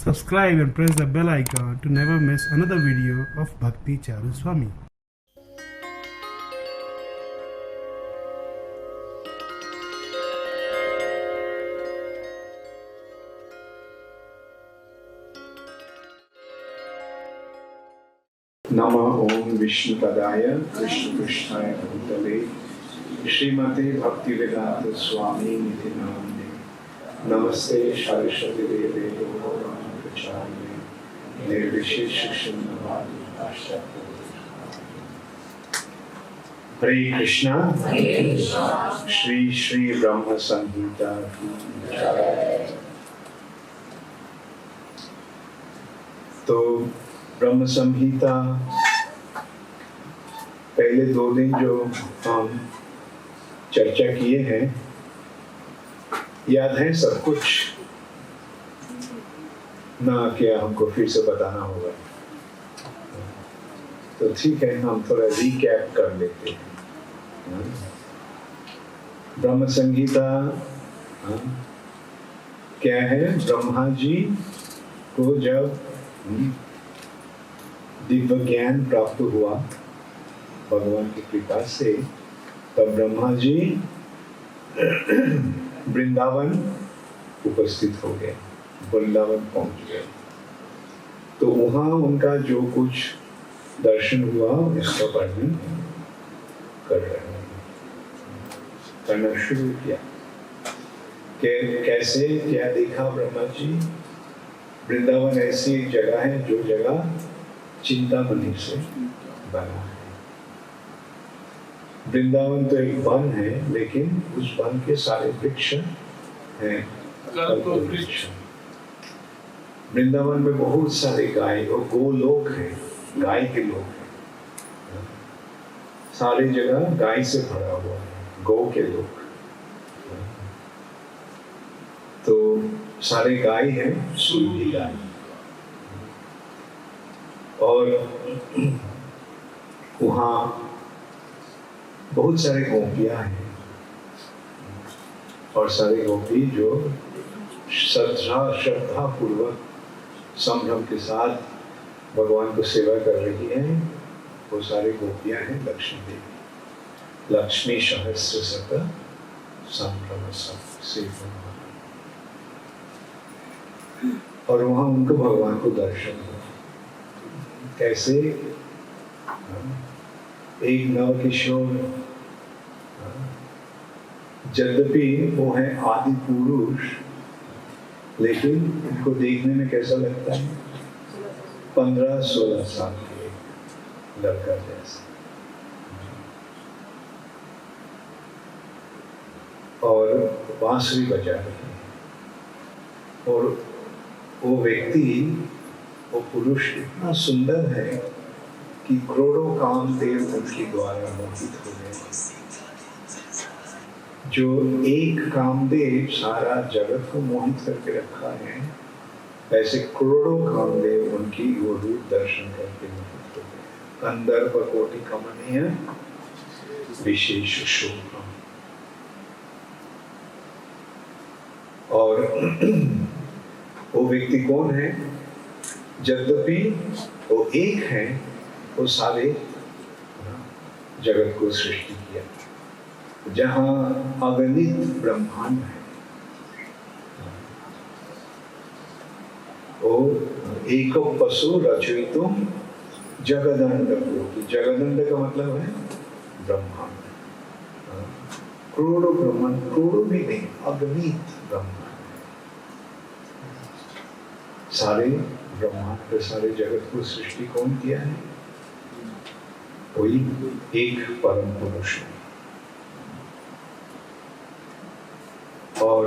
Subscribe and press the bell icon to never miss another video of Bhakti Charu Swami. नमः ओम विष्णुपदाय कृष्णपृष्ठाय भूतले श्रीमते भक्तिवेदांत स्वामी निधि नामिने नमस्ते सरस्वती देवे गौरवाचार्य निर्विशेष शून्यवादी पाश्चात्य। हरे कृष्णा श्री श्री ब्रह्म संहिता तो ब्रह्म संहिता पहले 2 दिन जो हम चर्चा किए हैं याद है सब कुछ ना, क्या हमको फिर से बताना होगा? तो ठीक है, हम थोड़ा रिकैप कर लेते हैं। ब्रह्म संहिता क्या है? ब्रह्मा जी को जब दिव्य ज्ञान प्राप्त हुआ भगवान की कृपा से, तब ब्रह्मा जी वृंदावन उपस्थित हो गए, वृंदावन पहुंच गए। तो वहां उनका जो कुछ दर्शन हुआ उसका वर्णन कर रहे हैं, करना शुरू किया। कैसे क्या देखा ब्रह्मा जी? वृंदावन ऐसी एक जगह है जो जगह चिंतामणि से बना है। वृंदावन तो एक वन है, लेकिन उस वन के सारे वृक्ष हैं कल्पवृक्ष। वृंदावन में बहुत सारे गाय और गोलोक हैं, गाय के लोग हैं। सारी जगह गाय से भरा हुआ है, गौ के लोग। तो सारे गाय हैं, सूर्य गाय। और वहाँ बहुत सारे गोपियाँ हैं, और सारे गोपी जो श्रद्धा पूर्वक संभ्रम के साथ भगवान को सेवा कर रही हैं, वो सारे गोपियाँ हैं लक्ष्मी देवी। लक्ष्मी सहस्र शत संभ्रम से। और वहाँ उनको भगवान को दर्शन हुआ। कैसे? एक नव किशोर, यद्यपि वो है आदि पुरुष, लेकिन उनको देखने में कैसा लगता है? 15-16 साल के लड़का जैसा। और बांसुरी बजा रहे हैं। और वो व्यक्ति, वो पुरुष इतना सुंदर है कि करोड़ों कामदेव उनके द्वारा मोहित हो गए। जो एक कामदेव सारा जगत को मोहित करके रखा है, ऐसे करोड़ों कामदेव उनकी वो रूप दर्शन करके मोहित हो गए। कंदर्प कोटि कमनीय विशेष शोभा। और वो व्यक्ति कौन है? यद्यपि वो एक है, वो सारे जगत को सृष्टि किया। जहाँ अगणित ब्रह्मांड है, वो एको पशु रचयितुम जगदंड। जगदंड का मतलब है ब्रह्मांड। करोड़ों ब्रह्मांड, करोड़ों भी नहीं, अगणित ब्रह्मांड। सारे ब्रह्मांड, सारे जगत को सृष्टि कौन किया है? कोई एक परम पुरुष है। और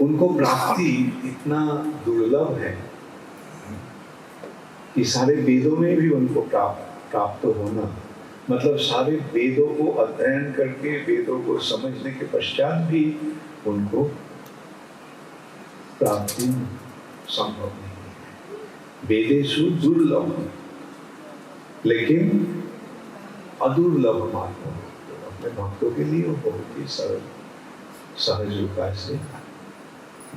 उनको प्राप्ति इतना दुर्लभ है कि सारे वेदों में भी उनको प्राप्त होना, मतलब सारे वेदों को अध्ययन करके, वेदों को समझने के पश्चात भी उनको प्राप्ति संभव नहीं है। वेदेषु दुर्लभ, लेकिन अदुर्लभ मात्र अपने भक्तों के लिए वो बहुत ही सरल सहज उपाय से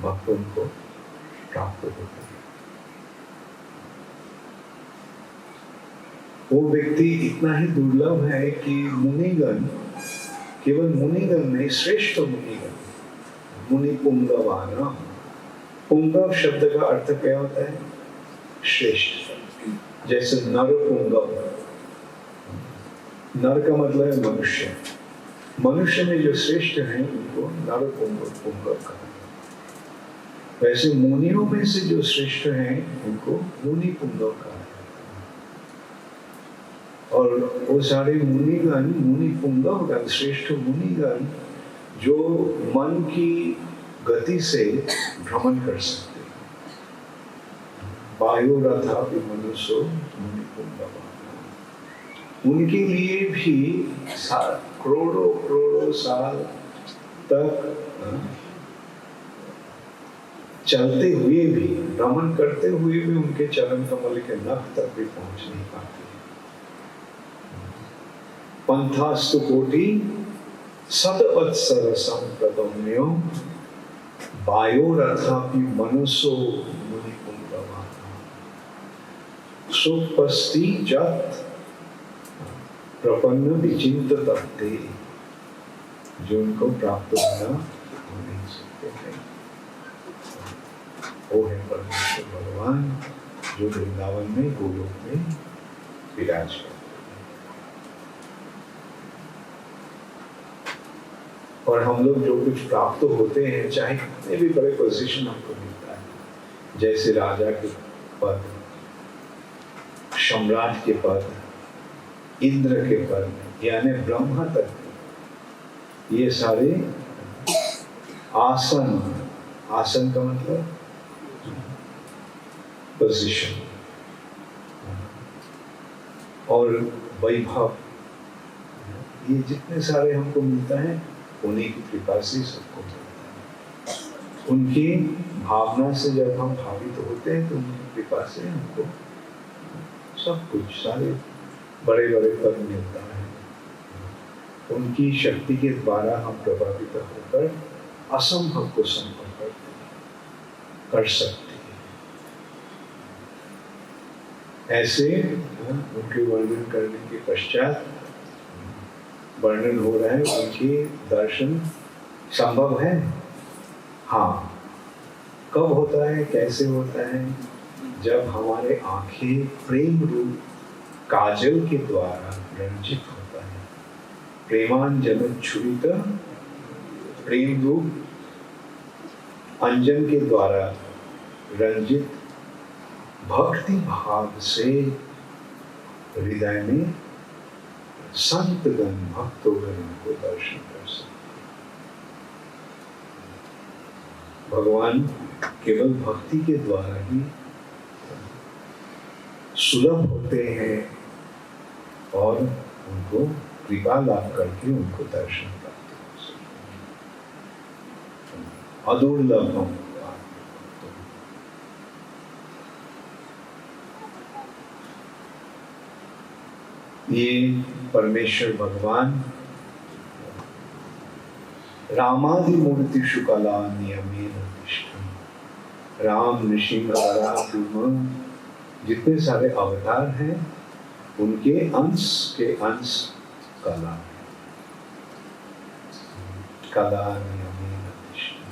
भक्तों को प्राप्त होते हैं। वो व्यक्ति इतना ही दुर्लभ है कि मुनिगण, केवल मुनिगण नहीं, श्रेष्ठ मुनिगण, मुनि पुंगवाना। पुंगव शब्द का अर्थ क्या होता है? श्रेष्ठ। जैसे नर पुंगव, नर का मतलब है मनुष्य, मनुष्य में जो श्रेष्ठ हैं उनको नर पुंगव कहा। वैसे मुनियों में से जो श्रेष्ठ हैं उनको मुनि पुंगव कहा। और वो सारे मुनिगण, मुनि पुंगवगण, श्रेष्ठ मुनिगण जो मन की गति से भ्रमण कर सकते हैं। वायुरथापि मनुष्यो मुनि पुंगव, उनके लिए भी करोड़ों करोड़ों साल तक चलते हुए भी, भ्रमण करते हुए भी उनके चरण कमल के नख तक भी पहुंच नहीं पाते। पंथास्तु कोटि सदवत्सर संप्रदम्यो वायोरथापि मनुष्यो मुनि पुंगवाः सुपस्ति जत प्रपन्न विचिंत तत्ते, जो उनको प्राप्त होना हो नहीं सकते हैं। वो है परमेश्वर भगवान जो वृंदावन में, गोलोक में विराज करते हैं। और हम लोग जो कुछ प्राप्त होते हैं, चाहे कितने भी बड़े पोजीशन हमको मिलता है, जैसे राजा के पद, सम्राट के पद, इंद्र के पद, यानी ब्रह्मा तक, ये सारे आसन, आसन का मतलब पोजीशन, और वैभव, ये जितने सारे हमको मिलता है उन्हीं की कृपा से सबको मिलता है। उनकी भावना से जब हम भावित होते हैं तो उनकी कृपा से हमको सब कुछ, सारे बड़े बड़े पद मिलता है। उनकी शक्ति के द्वारा हम प्रभावित होकर असंभव को संभव कर सकते हैं। ऐसे उनके वर्णन करने के पश्चात वर्णन हो रहा है उनके दर्शन संभव है। हाँ, कब होता है, कैसे होता है? जब हमारे आंखें प्रेम रूप काजल के द्वारा रंजित होता है। प्रेमांजन छुरित, प्रेम रूप अंजन के द्वारा रंजित भक्ति भाव से हृदय में संतगण, भक्तोगण को दर्शन कर सकते। भगवान केवल भक्ति के द्वारा ही सुलभ होते हैं और उनको कृपा लाभ करके उनको दर्शन प्राप्त हो सकते हैं। अदुर्लभ ये परमेश्वर भगवान रामादि मूर्ति शुकला नियमेन तिष्ठन्, राम, नृसिंह, वराह, जितने सारे अवतार हैं उनके अंश के अंश कला है। कला नियमेन तिष्ठन्,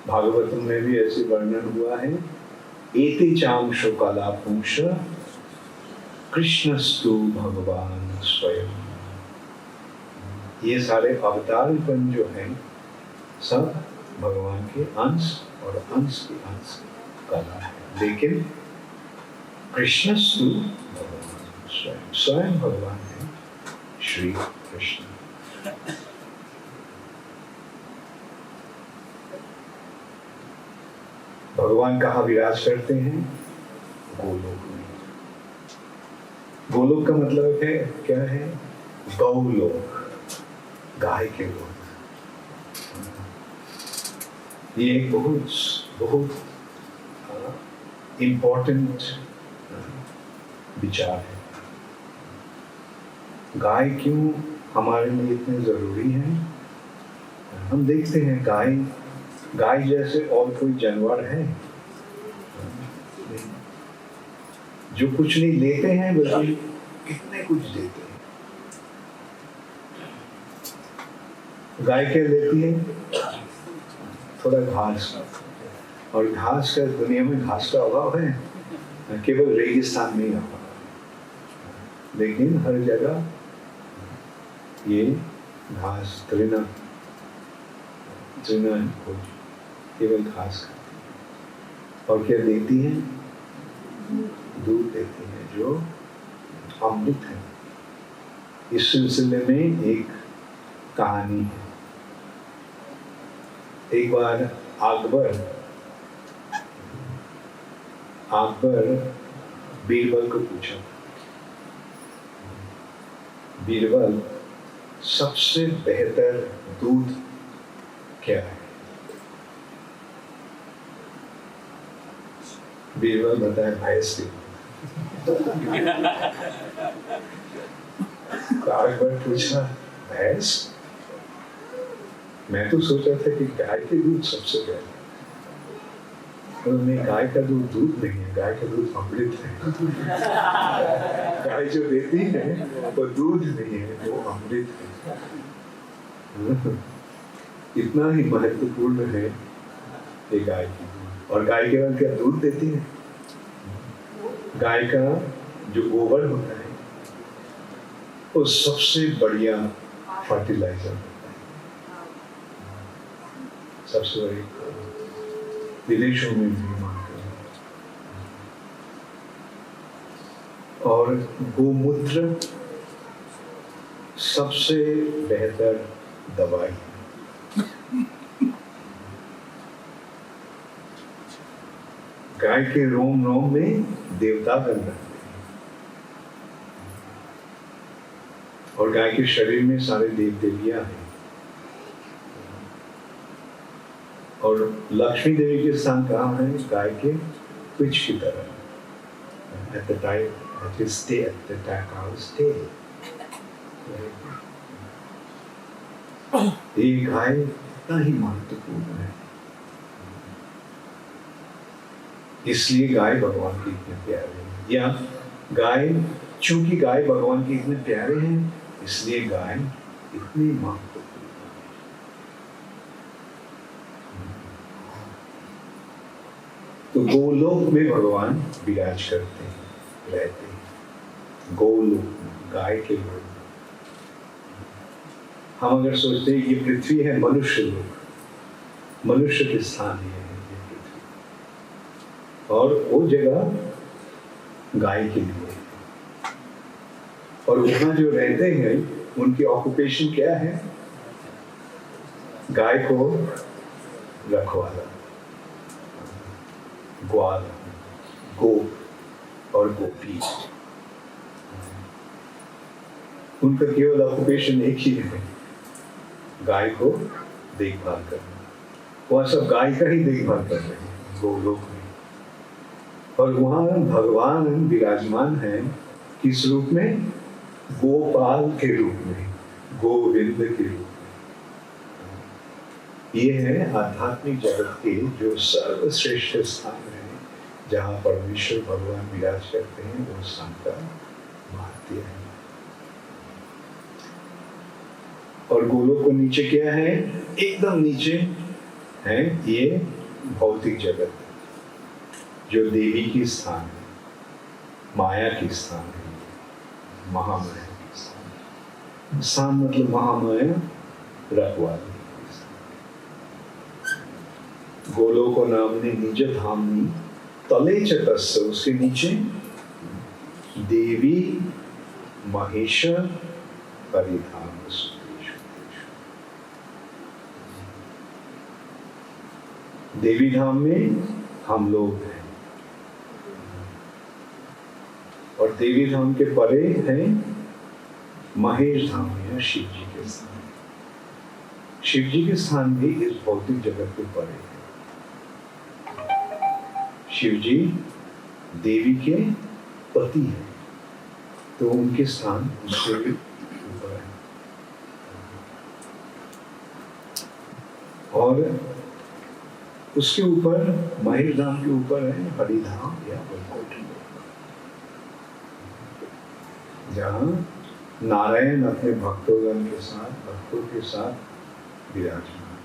भागवतम में भी ऐसे वर्णन हुआ है। एते चांशो कला पुंस कृष्णस्तु भगवान स्वयं। ये सारे अवतारगण जो हैं सब भगवान के अंश और अंश के अंश कला है। लेकिन कृष्णस्तु भगवान स्वयं, स्वयं भगवान है श्री कृष्ण। भगवान कहाँ विराज करते हैं? गोलोक में। गोलोक का मतलब है क्या है? गौलोक, गाय के लोक। ये एक बहुत बहुत इम्पोर्टेंट विचार है। गाय क्यों हमारे लिए इतने जरूरी है? हम देखते हैं गाय गाय जैसे और कोई जानवर है जो कुछ नहीं लेते हैं, बल्कि कितने कुछ देते हैं। गाय क्या लेती है? थोड़ा घास, और घास का दुनिया में घास का अभाव है, केवल रेगिस्तान में ही अभाव है, लेकिन हर जगह ये घास तृण केवल घास खाती है। और क्या देती है? दूध देती है जो अमृत है। इस सिलसिले में एक कहानी है। एक बार अकबर बीरबल को पूछा, बीरबल सबसे बेहतर दूध क्या है? बीरबल बताया भैंस के। अकबर पूछा, भैंस? मैं तो सोचा था कि गाय के दूध सबसे बेहतर। उन्होंने गाय का दूध नहीं है, गाय का दूध अमृत है। गाय जो देती है वो दूध नहीं है, वो अमृत है। इतना ही महत्वपूर्ण है ये गाय की दूध। और गाय केवल क्या दूध देती है? गाय का जो गोबर होता है वो सबसे बढ़िया फर्टिलाइजर होता है। सबसे बड़ी विदेशों में भी मानते हैं। और गोमूत्र सबसे बेहतर दवाई है। गाय के रोम में देवता गण रहते हैं, और गाय के शरीर में सारे देव देवियां हैं। और लक्ष्मी देवी के स्थान कहाँ है? गाय के पिच की तरह। At the time that you stay at the cow's tail. ये गाय इतना ही महत्वपूर्ण है। इसलिए गाय भगवान के इतने प्यारे हैं, या गाय, चूंकि गाय भगवान के इतने प्यारे हैं, इसलिए गाय इतनी महत्वपूर्ण है। तो गोलोक में भगवान विराज करते हैं, रहते हैं। गोलोक में, गाय के लोक। हम अगर सोचते हैं कि पृथ्वी है मनुष्य लोक, मनुष्य के स्थान है ये पृथ्वी, और वो जगह गाय के लिए है। और वहां जो रहते हैं उनकी ऑक्यूपेशन क्या है? गाय को रखवाला, ग्वाल, गोप और गोपी। उनका केवल ऑक्यूपेशन एक ही है, गाय को देखभाल करना। वह सब गाय का ही देखभाल कर रहे हैं गोलोक में। और वहां भगवान विराजमान है किस रूप में? गोपाल के रूप में, गोविंद के रूप में। ये है आध्यात्मिक जगत के जो सर्वश्रेष्ठ स्थान है, जहाँ परमेश्वर भगवान विराज करते हैं, वो स्थान का महत्व है। और गोलोक को नीचे क्या है? एकदम नीचे है ये भौतिक जगत, जो देवी की स्थान है, माया की स्थान है, महामाया की स्थान। स्थान मतलब महामाया रखवाली। गोलोक नामने निज धामनी तले च तस्य, उसके नीचे देवी महेश परिधाम। देवी धाम में हम लोग हैं, और देवी धाम के परे हैं महेश धाम या शिव जी के स्थान। शिव जी के स्थान भी इस भौतिक जगत के परे है। शिव जी देवी के पति हैं, तो उनके स्थान उससे भी ऊपर है। और उसके ऊपर महेश धाम के ऊपर है हरिधाम या वैकुंठ लोक, जहाँ नारायण अपने भक्तों के साथ विराजमान।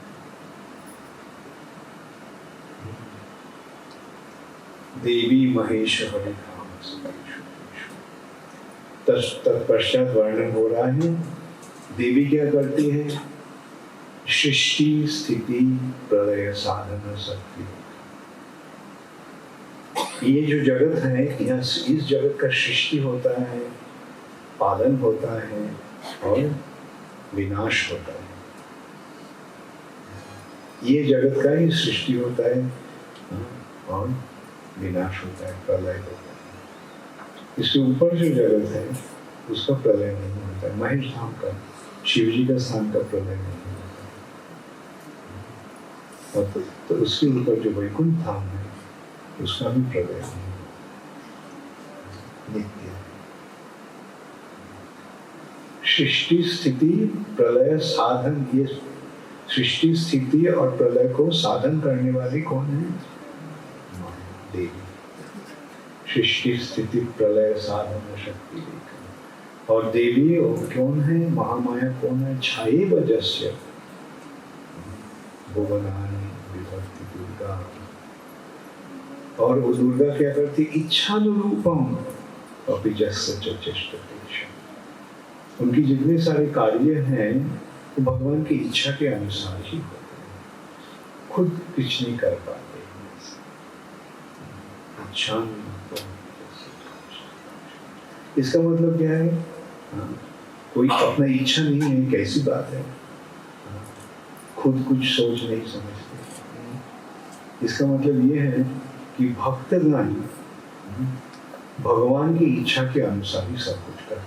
देवी महेश हरिधाम तत्पश्चात वर्णन हो रहा है। देवी क्या करती है? सृष्टि स्थिति प्रलय साधन शक्ति। ये जो जगत है, यहाँ इस जगत का सृष्टि होता है, पालन होता है और विनाश होता है। ये जगत का ही सृष्टि होता है और विनाश होता है, प्रलय होता है। इसके ऊपर जो जगत है उसका प्रलय नहीं होता है। महेश धाम का, शिव जी का स्थान का प्रलय नहीं होता है। और तो उसके ऊपर जो वैकुंठ धाम है उसका भी प्रलय नहीं होता, नित्य। सृष्टि स्थिति प्रलय साधन, ये सृष्टि स्थिति और प्रलय को साधन करने वाली कौन है? देवी। सृष्टि स्थिति प्रलय साधन शक्ति। और देवी और कौन है? महामाया कौन है? छाये वजस्य भुवनानि विभक्ति दुर्गा। और वो दुर्गा क्या करती? इच्छानुरूपम अपि जस्य च चेष्टते। उनकी जितने सारे कार्य हैं वो भगवान की इच्छा के अनुसार ही होते हैं, खुद कुछ नहीं कर पाते। इच्छा, इसका मतलब क्या है? कोई अपना इच्छा नहीं है, कैसी बात है? खुद कुछ सोच नहीं समझते। इसका मतलब ये है कि भक्तगण भगवान की इच्छा के अनुसार ही सब कुछ करते हैं।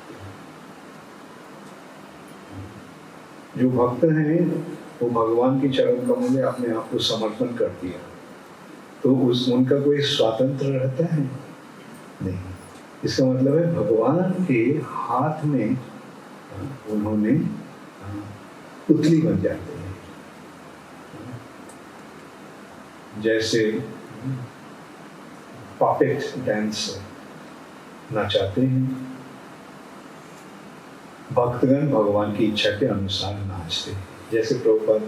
जो भक्त हैं वो भगवान के चरण कमल में अपने आप को समर्पण कर दिया, तो उनका कोई स्वातंत्र रहता है? नहीं। इसका मतलब है भगवान के हाथ में उन्होंने पुतली बन जाते हैं। जैसे पपेट डांस नचाते हैं, भक्तगण भगवान की इच्छा के अनुसार नाचते हैं। जैसे प्रभुपाद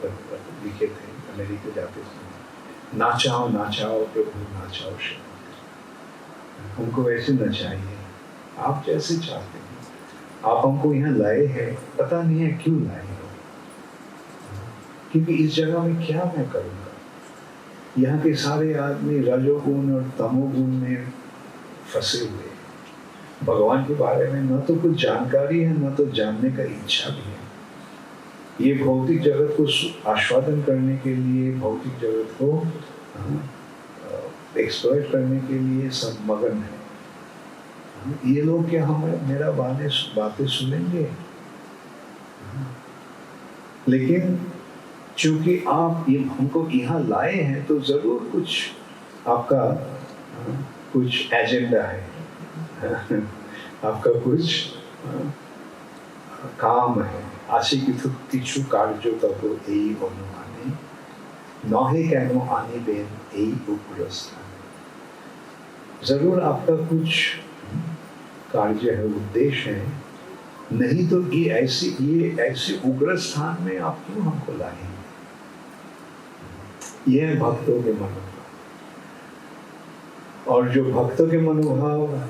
लिखे थे अमेरिका जाते समय, नाचाओ नाचाओ प्रभु नाचाओ शिव, हमको वैसे नचाइए, आप जैसे चाहते हैं। आप हमको यहाँ लाए हैं, पता नहीं है क्यों लाए हो, क्योंकि इस जगह में क्या मैं करूँगा। यहाँ के सारे आदमी रजोगुण और तमोगुण में फंसे हुए, भगवान के बारे में न तो कुछ जानकारी है न तो जानने का इच्छा भी है। ये भौतिक जगत को आस्वादन करने के लिए, भौतिक जगत को एक्सप्लॉइट करने के लिए सब मगन है। ये लोग क्या मेरा बातें सुनेंगे? लेकिन चूंकि आप ये हमको यहाँ लाए हैं तो जरूर कुछ आपका कुछ एजेंडा है, आपका कुछ काम है। आशी किछु कार्य तब यही अनुमाने नहे केनो आने बेन यही उपरस्थान। जरूर आपका कुछ कार्य है, उद्देश्य है, नहीं तो ये ऐसे उग्र स्थान में आप क्यों हमको लाएंगे? यह है भक्तों के मनोभाव। और जो भक्तों के मनोभाव,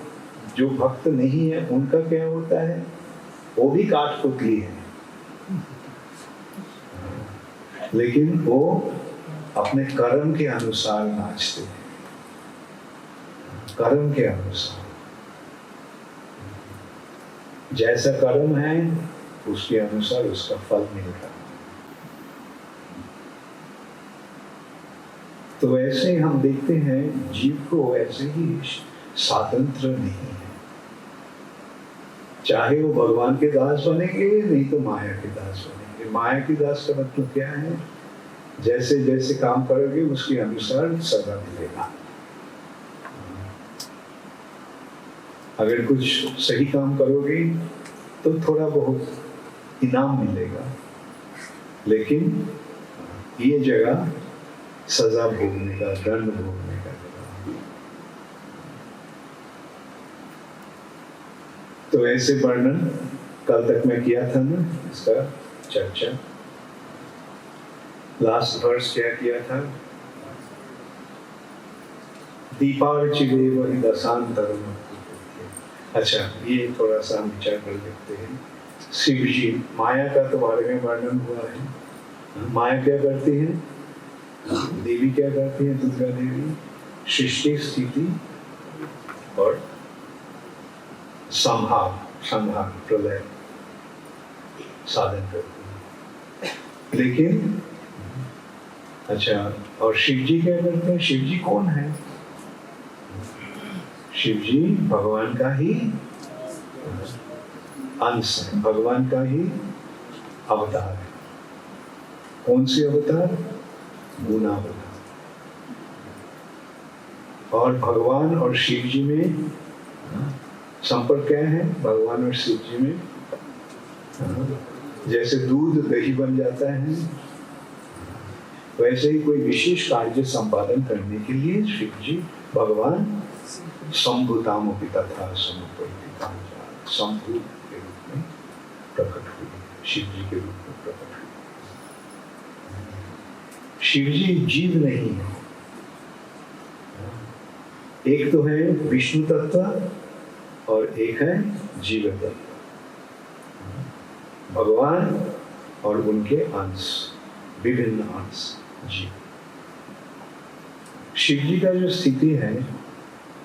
जो भक्त नहीं है उनका क्या होता है? वो भी काठपुतली है, लेकिन वो अपने कर्म के अनुसार नाचते हैं, कर्म के अनुसार। जैसा कर्म है उसके अनुसार उसका फल मिल रहा है। तो ऐसे ही हम देखते हैं जीव को ऐसे ही स्वतंत्र नहीं है, चाहे वो भगवान के दास बनेंगे नहीं तो माया के दास बनेंगे। माया के दास का मतलब क्या है? जैसे जैसे काम करोगे उसके अनुसार सजा मिलेगा। अगर कुछ सही काम करोगे तो थोड़ा बहुत इनाम मिलेगा, लेकिन ये जगह सजा भोगने का, दंड भोगने का जगह। तो ऐसे वर्णन कल तक मैं किया था ना, इसका चर्चा। लास्ट वर्ष क्या किया था? दीपार्चिदेव दशांतरम। अच्छा, ये थोड़ा सा हम विचार कर देखते हैं। शिव जी, माया का तो बारे में वर्णन हुआ है। माया क्या करती है? देवी क्या करती है? दुर्गा देवी सृष्टि, स्थिति और संहार, प्रलय साधन करती है। लेकिन अच्छा, और शिव जी क्या करते हैं? शिव जी कौन है? शिव जी भगवान का ही अंश है, भगवान का ही अवतार है। कौन सी अवतार? गुणावतार। और भगवान और शिव जी में संपर्क क्या है? भगवान और शिव जी में जैसे दूध दही बन जाता है, वैसे ही कोई विशेष कार्य संपादन करने के लिए शिव जी भगवान संभूतामपि तथा समुपैति, संभू के रूप में प्रकट हुए, शिव जी के रूप में प्रकट हुए। शिव जी जीव नहीं है। एक तो है विष्णु तत्व और एक है जीव तत्व। भगवान और उनके अंश, विभिन्न अंश जीव। शिव जी का जो स्थिति है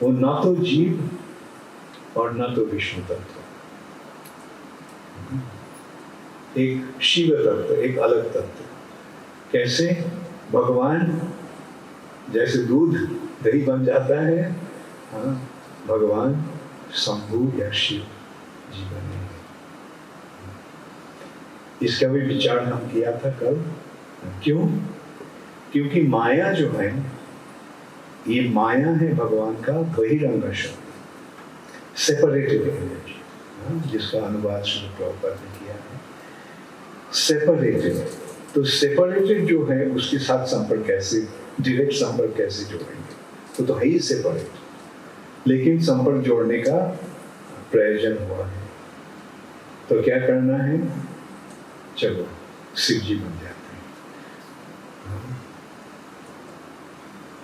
वो न तो जीव और न तो विष्णु तत्व, एक शिव तत्व, एक अलग तत्व। कैसे? भगवान जैसे दूध दही बन जाता है, भगवान शंभु या शिव जीवन है। इसका भी विचार हम किया था कल। क्यों? क्योंकि माया जो है, ये माया है भगवान का बहिरंग शब्द, सेपरेटेड एनर्जी, जिसका अनुवाद श्री प्रभुपाद ने किया है। सेपरेटेड, तो सेपरेटेड जो है उसके साथ संपर्क कैसे, डायरेक्ट संपर्क कैसे जोड़ेंगे? तो है ही सेपरेट, लेकिन संपर्क जोड़ने का प्रयोजन हुआ है। तो क्या करना है? चलो शिव जी बन जाते हैं।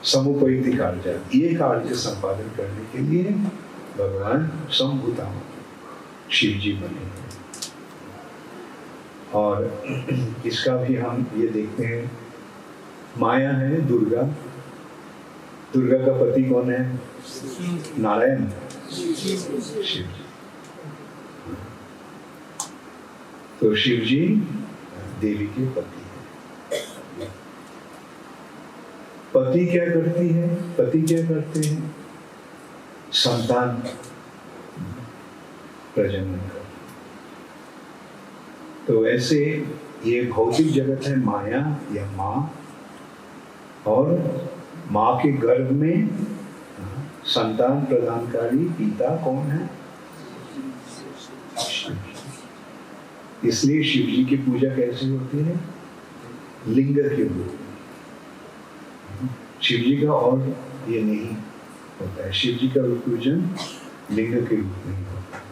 समुपैति कार्य, ये कार्य संपादन करने के लिए भगवान संभूताम शिव जी बने हैं। और इसका भी हम ये देखते हैं, माया है दुर्गा। दुर्गा का पति कौन है? नारायण, शिव जी। तो शिव जी देवी के पति हैं। पति क्या करती है? पति क्या करते हैं? संतान प्रजनन करते। तो ऐसे ये भौतिक जगत है माया या माँ, और माँ के गर्भ में संतान प्रदानकारी पिता कौन है? इसलिए शिव जी की पूजा कैसे होती है? लिंग के रूप में। शिव जी का और ये नहीं होता है, शिव जी का पूजन लिंग के रूप में ही होता है।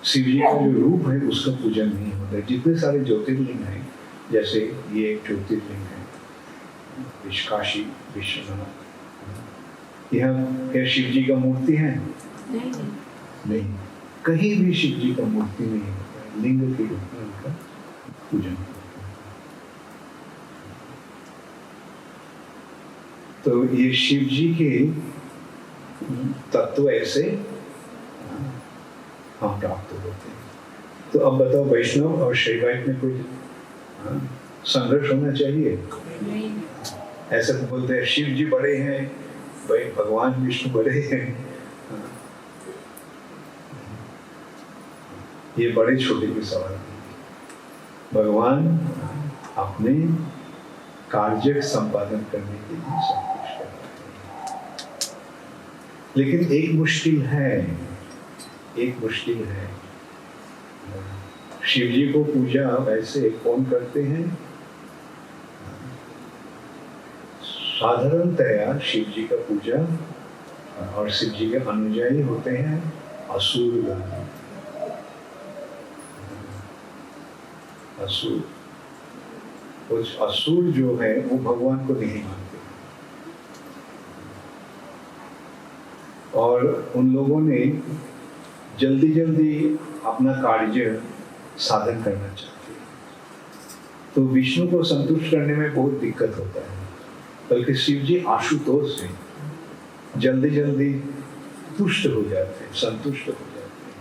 शिव जी का जो रूप है उसका पूजन नहीं होता है। जितने सारे ज्योतिर्लिंग हैं, जैसे ये एक ज्योतिर्लिंग है काशी विश्वनाथ, यहाँ क्या शिव जी का मूर्ति है? नहीं, कहीं भी शिव जी का मूर्ति नहीं होता है, लिंग के रूप में उनका पूजन। तो ये शिव जी के तत्व ऐसे हम प्राप्त होते हैं। तो अब बताओ, वैष्णव और शैवाइट में कोई संघर्ष होना चाहिए? ऐसा तो बोलते हैं शिव जी बड़े हैं, भाई भगवान विष्णु बड़े हैं। ये बड़े छोटे के सवाल नहीं। भगवान अपने कार्य संपादन करने के लिए सब कुछ कर रहे हैं। लेकिन एक मुश्किल है, शिव जी को पूजा वैसे कौन करते हैं? साधारणतया शिव जी का पूजा और शिव जी के अनुयायी होते हैं असुर गण। असुर, कुछ असुर जो है वो भगवान को नहीं मानते और उन लोगों ने जल्दी जल्दी अपना कार्य साधन करना चाहते हैं, तो विष्णु को संतुष्ट करने में बहुत दिक्कत होता है। बल्कि शिव जी आशुतोष से जल्दी जल्दी तुष्ट हो जाते हैं, संतुष्ट हो जाते हैं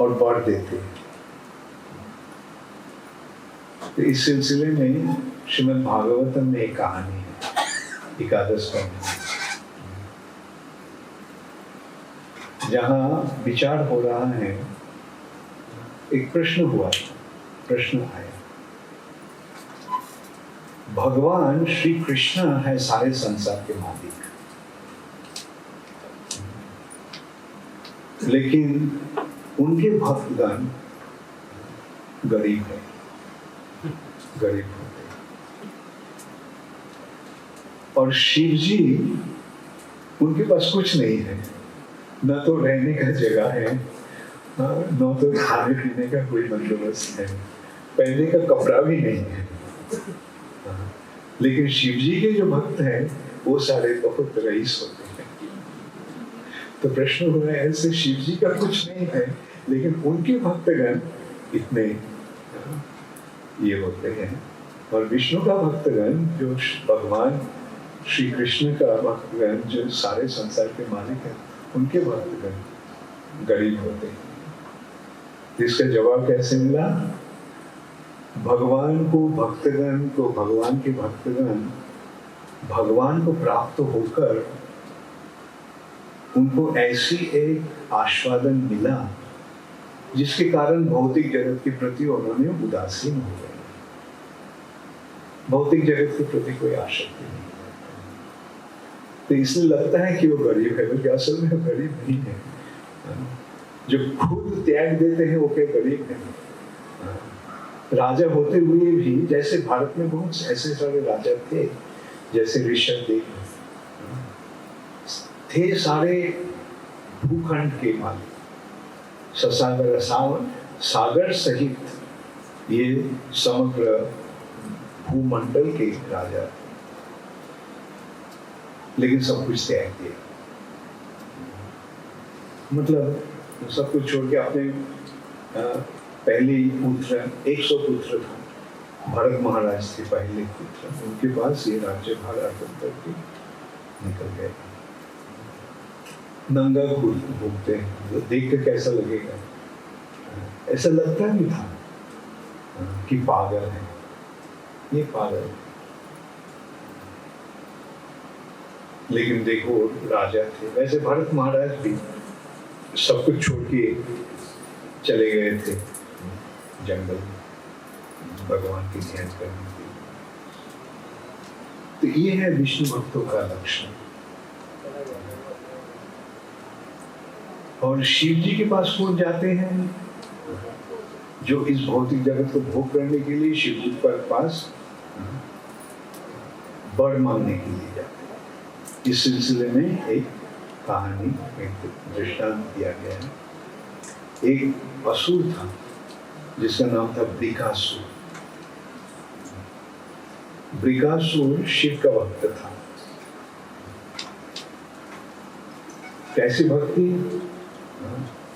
और बढ़ देते हैं। तो इस सिलसिले में श्रीमद् भागवतम में एक कहानी है, एकादश कहानी, जहाँ विचार हो रहा है। एक प्रश्न आया, भगवान श्री कृष्ण है सारे संसार के मालिक, लेकिन उनके भक्तगण गरीब है, गरीब होते हैं। और शिव जी, उनके पास कुछ नहीं है, न तो रहने का जगह है, न तो खाने पीने का कोई बंदोबस्त है, पहनने का कपड़ा भी नहीं है। लेकिन शिव जी के जो भक्त हैं वो सारे बहुत रईस होते हैं। तो प्रश्न हो रहा है, ऐसे शिव जी का कुछ नहीं है लेकिन उनके भक्तगण इतने ये होते हैं, और विष्णु का भक्तगण जो भगवान श्री कृष्ण का भक्तगण जो सारे संसार के मालिक हैं, उनके भक्तगण गरीब होते हैं। तो इसका जवाब कैसे मिला? भगवान को भक्तगण को, भगवान के भक्तगण भगवान को प्राप्त होकर उनको ऐसी एक आस्वादन मिला जिसके कारण भौतिक जगत के प्रति उन्होंने उदासीन हो गए। भौतिक जगत के प्रति कोई आसक्ति नहीं, तो इसलिए लगता है कि वो गरीब है, बल्कि असल में वो गरीब नहीं है। जो खुद त्याग देते हैं वो क्या गरीब है? राजा होते हुए भी, जैसे भारत में बहुत ऐसे सारे राजा थे, जैसे ऋषभदेव थे, सारे भूखंड के मालिक, ससागर सागर सहित ये समग्र भूमंडल के राजा थे, लेकिन सब कुछ त्याग दिया। मतलब सब कुछ छोड़ के अपने पहले पुत्र, 100 पुत्र था, भरत महाराज थे पहले पुत्र, उनके पास ये राज्य भार अर्पण करके निकल गए। नंगा घूमते हैं, तो देख के कैसा लगेगा? ऐसा लगता नहीं था कि पागल है, ये पागल है। लेकिन देखो राजा थे। वैसे भरत महाराज भी सब कुछ छोड़ के चले गए थे जंगल, भगवान की ध्यान करने के लिए। तो ये है विष्णु भक्तों का लक्षण। और शिव जी के पास कौन जाते हैं? जो इस भौतिक जगत को भोग करने के लिए शिव जी के पास वर मांगने के लिए जाते हैं। इस सिलसिले में एक कहानी, एक दृष्टांत दिया गया है। एक असुर था जिसका नाम था ब्रिकासुर। ब्रिकासुर शिव का भक्त था। कैसी भक्ति?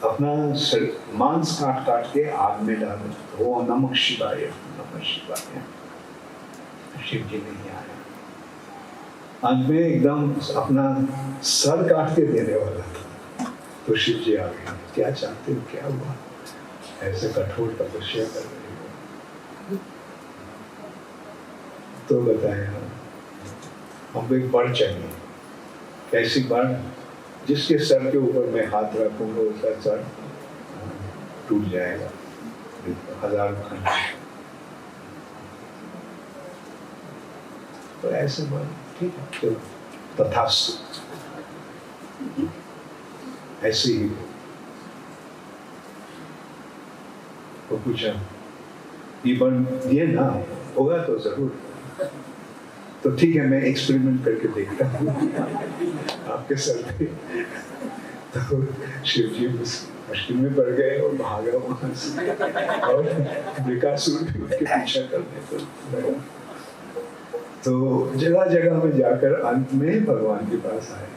अपना मांस काट काट के आग में डालो, ओ नमः शिवाय, नमः शिवाय। शिव जी नहीं आया। अंत में एकदम अपना सर काट के देने वाला था, तो शिव जी आ गए। क्या चाहते हो, क्या हुआ? ऐसे कठोर तपस्या कर रहे हो तो बताया, हमको एक बड़ चाहिए। कैसी बड़? जिसके सर के ऊपर मैं हाथ रखूंगा उसका सर टूट जाएगा, 1000 खंड। तो ऐसे बड़, ठीक है, चलो तथास्तु, ऐसे ही हो। तो पूछा, ये बन ये ना होगा तो जरूर, तो ठीक है, मैं एक्सपेरिमेंट करके देखता हूँ आपके सर पे। तो शिव जी मुश्किल में पड़ गए और भागा वहां से, और वृकासुर भी उसके पीछा करने को लगा। तो जगह जगह में जाकर अंत में भगवान के पास आए।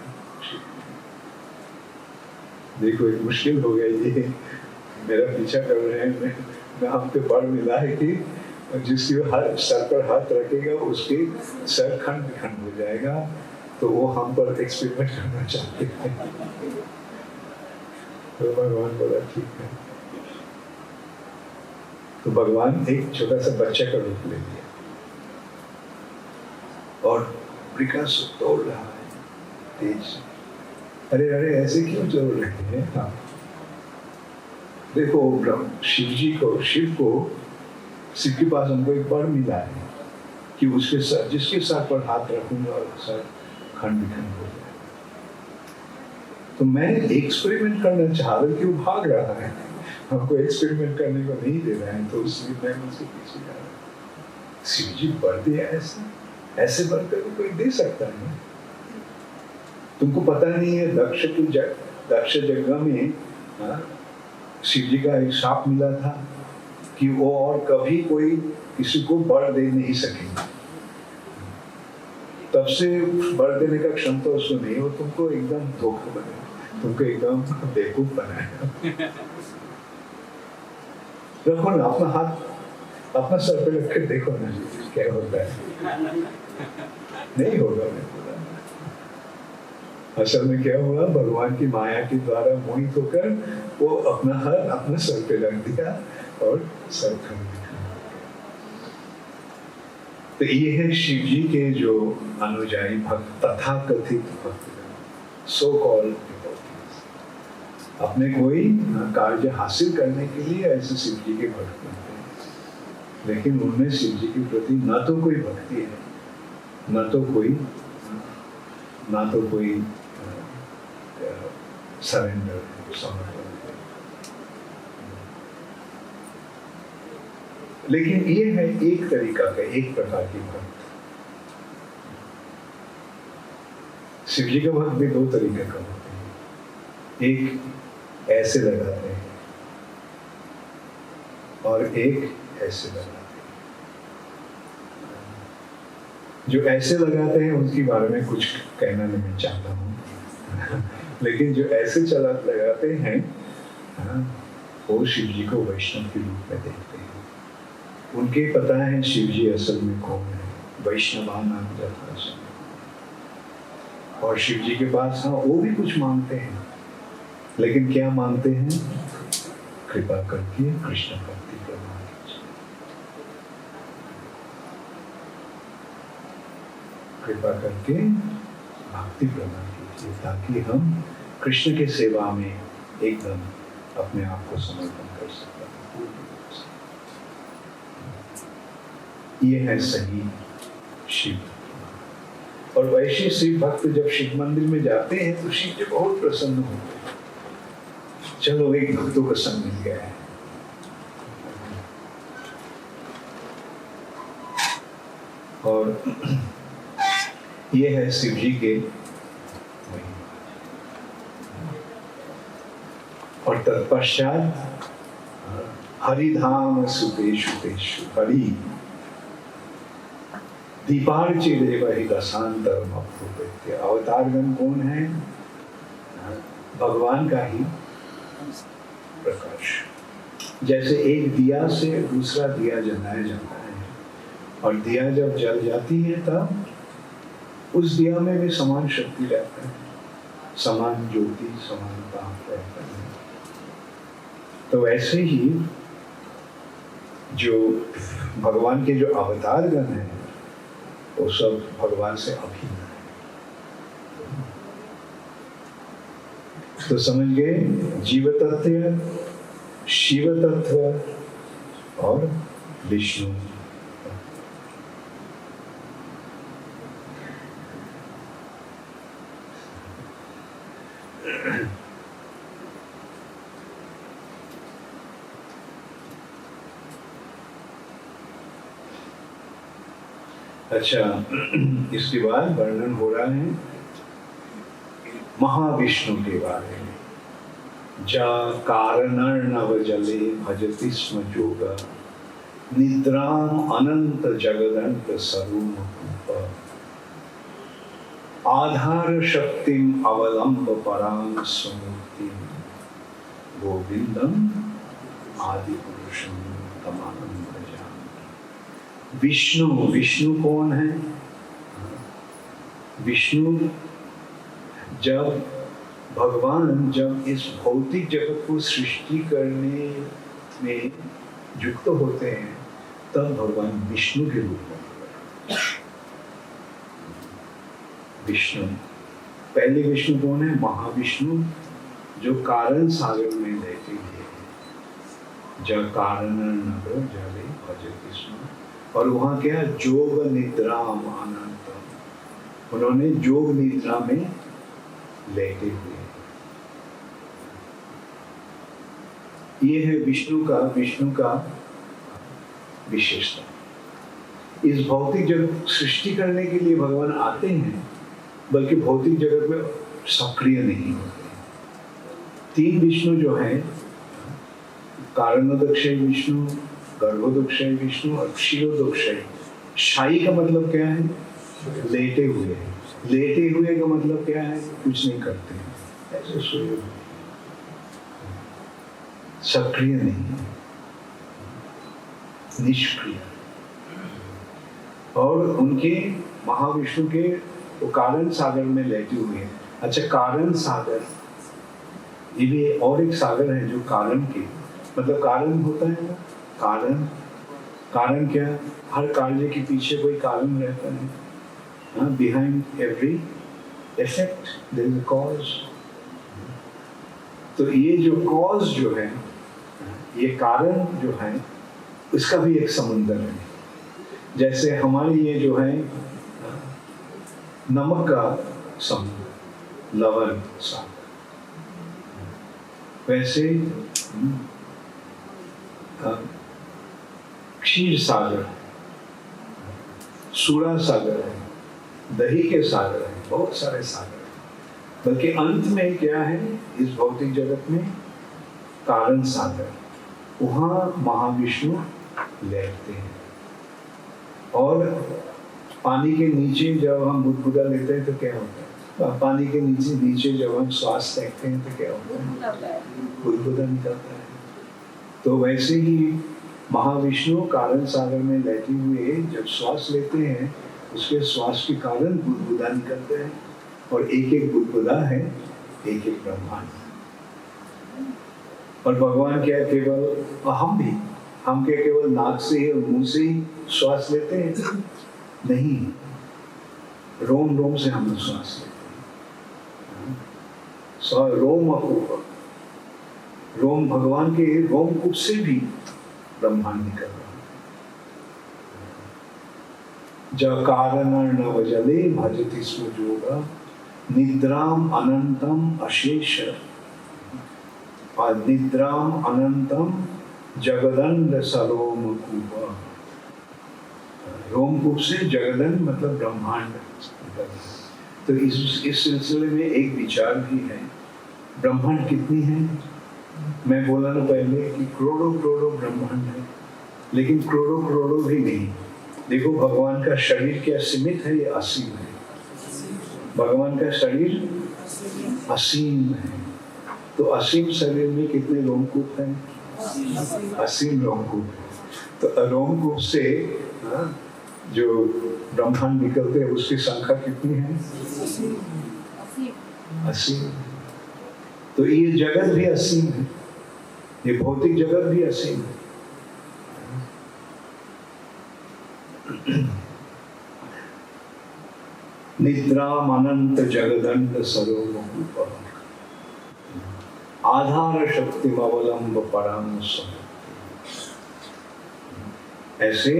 देखो एक मुश्किल हो गया, ये मेरा पीछा कर रहे हैं, मैं हम पे बड़ मिला है कि जिसके सर पर हाथ रखेगा उसके सर खंड खंड हो जाएगा, तो वो हम पर एक्सपेरिमेंट करना चाहते हैं। तो भगवान बोला ठीक है। तो भगवान एक छोटा सा बच्चे का रूप ले लिया और वृकासुर दौड़ रहा है तेज। अरे अरे ऐसे क्यों दौड़ रहे हैं? हाँ देखो, शिव के पास हमको एक वर मिला है कि उसके सर, जिसके सर पर हाथ रखूंगा और सर खंड खंड हो जाए। तो मैं एक्सपेरिमेंट करना चाह रहा हूँ कि वो भाग रहा है, हमको एक्सपेरिमेंट करने को नहीं दे रहा है, तो उसमें मैं मुझसे पीछे जा रहा हूँ। शिव जी वर दिया ऐसे वर करके कोई दे सकता है? तुमको पता नहीं है, दक्ष जगह में शिव जी का एक शाप मिला था कि वो और कभी कोई किसी को वर दे नहीं सकेगा। तब से वर देने का क्षमता उसको नहीं हो। तुमको एकदम धोखा बनाया, तुमको एकदम बेवकूफ बनाया। रखो ना अपना हाथ अपना सर पे रख के देखो ना क्या होता है। नहीं होगा। मैं बोला असल में क्या हुआ, भगवान की माया के द्वारा मोहित होकर वो अपना हाथ अपने सर पे रख दिया और सर खंड दिया। तो ये है शिव जी के जो अनुयायी भक्त, तथाकथित भक्त, सो कॉल्ड, अपने कोई कार्य हासिल करने के लिए ऐसे शिव जी के भक्त बनते हैं, लेकिन उनमें शिव जी के प्रति ना तो कोई भक्ति है, ना तो कोई सरेंडर, समर्पण। लेकिन ये है एक तरीका का, एक प्रकार की भक्त। शिव जी के भक्त भी दो तरीके का होते हैं, एक ऐसे लगाते हैं और एक ऐसे लगाते हैं। जो ऐसे लगाते हैं उनके बारे में कुछ कहना नहीं चाहता हूँ लेकिन जो ऐसे लगाते हैं वो शिव जी को वैष्णव के रूप में देखते हैं। उनके पता है शिव जी असल में कौन है, वैष्णवान नाम जपा। और शिव जी के पास वो भी कुछ मांगते हैं, लेकिन क्या मांगते हैं? कृपा करके कृष्ण भक्ति प्रदान कीजिए, कृपा करके भक्ति प्रदान कीजिए, ताकि हम कृष्ण के सेवा में एकदम अपने आप को समर्पण कर सकते हैं। ये है सही शिव। और वैसे शिव भक्त जब शिव मंदिर में जाते हैं तो शिव जी बहुत प्रसन्न होते हैं। चलो एक भक्तों का संग मिल गया है। और ये है शिव जी के, और तत्पश्चात हरिधाम सुतेषु तेषु हरि दीपार्चिदेव हि दशांतरम अप्रुपेत्य। अवतारगण कौन है? भगवान का ही प्रकाश। जैसे एक दिया से दूसरा दिया जलाया जाता है, और दिया जब जल जाती है तब उस दिया में भी समान शक्ति रहता है, समान ज्योति, समान ताप रहता है। तो ऐसे ही जो भगवान के जो अवतार गण हैं वो सब भगवान से अभिन्न है। तो समझ गए, जीव तत्व, शिव तत्व और विष्णु। अच्छा, इसके बाद वर्णन हो रहा है महाविष्णु के बारे में। जा कारणर्णव जले भजति स्म जोगा, निद्राम अनंत जगदंत स्वरूप आधार शक्तिम अवलंब परां स्वमूर्ति गोविंदम आदि पुरुषम तमानं भजामि। विष्णु, विष्णु कौन है? विष्णु जब भगवान जब इस भौतिक जगत को सृष्टि करने में युक्त होते हैं तब भगवान विष्णु के रूप में। विष्णु, पहले विष्णु कौन है? महाविष्णु, जो कारण सागर में रहते हैं। जब कारण नगर जले भजति स्म, और वहाँ क्या? जोग निद्राम अनंतम, उन्होंने जोग निद्रा में लेटे हुए। ये है विष्णु का विशेषता। इस भौतिक जगत सृष्टि करने के लिए भगवान आते हैं, बल्कि भौतिक जगत में सक्रिय नहीं होते। तीन विष्णु जो हैं, कारणोदक्षय विष्णु, गर्भोदक्षय विष्णु और क्षीरोदक्षय। शाही का मतलब क्या है? लेटे हुए। लेटे हुए का मतलब क्या है? कुछ नहीं करते हैं, ऐसे सोए हुए, सक्रिय नहीं, निष्क्रिय। और उनके महाविष्णु के वो कारण सागर में लेटे हुए हैं। अच्छा, कारण सागर, ये भी और एक सागर है जो कारण के, मतलब कारण होता है ना, कारण, कारण क्या? हर कार्य के पीछे कोई कारण रहता है। Behind every effect there is a cause. तो ये जो cause जो है, ये कारण जो है, उसका भी एक समुंदर है। जैसे हमारे ये जो है नमक का समुद्र, लवण सागर, वैसे क्षीर सागर, सूरा सागर है, दही के सागर है, बहुत सारे सागर हैं। बल्कि अंत में क्या है इस भौतिक जगत में? कारण सागर, वहाँ महाविष्णु लेटते हैं। और पानी के नीचे जब हम बुदबुदा लेते हैं तो क्या होता है? पानी के नीचे जब हम श्वास फेंकते हैं तो क्या होता है? बुदबुदा निकलता है। तो वैसे ही महाविष्णु कारण सागर में लेटे हुए जब श्वास लेते हैं, उसके श्वास के कारण बुदबुदा निकलते हैं। और एक एक बुदबुदा है एक एक ब्रह्मांड। और भगवान क्या केवल, हम क्या केवल नाक से ही और मुंह से ही श्वास लेते हैं? नहीं, रोम रोम से हम श्वास लेते हैं। रोम अपूर्व, रोम, भगवान के रोमकूप से भी ब्रह्मांड निकल रहा है। कारणर्णव जले भजति स्म जोगा, निद्राम अनंतम अशेष, निद्राम अनंतम जगदंड सरोमकूप। रोमकूप से जगदंड मतलब ब्रह्मांड। तो इस सिलसिले में एक विचार भी है, ब्रह्मांड कितनी है? मैं बोला ना पहले कि करोड़ों करोड़ों ब्रह्मांड है, लेकिन करोड़ों करोड़ों भी नहीं। देखो भगवान का शरीर क्या सीमित है? ये असीम है। भगवान का शरीर असीम है। तो असीम शरीर में कितने रोमकूप हैं? असीम रोमकूप। तो रोमकूप से जो ब्रह्मांड निकलते हैं उसकी संख्या कितनी है? असीम। तो ये जगत भी असीम है, ये भौतिक जगत भी असीम है। निद्राम अनंत जगदंड सरोमकूप, आधार शक्ति अवलंब पराम स्वमूर्ति। ऐसे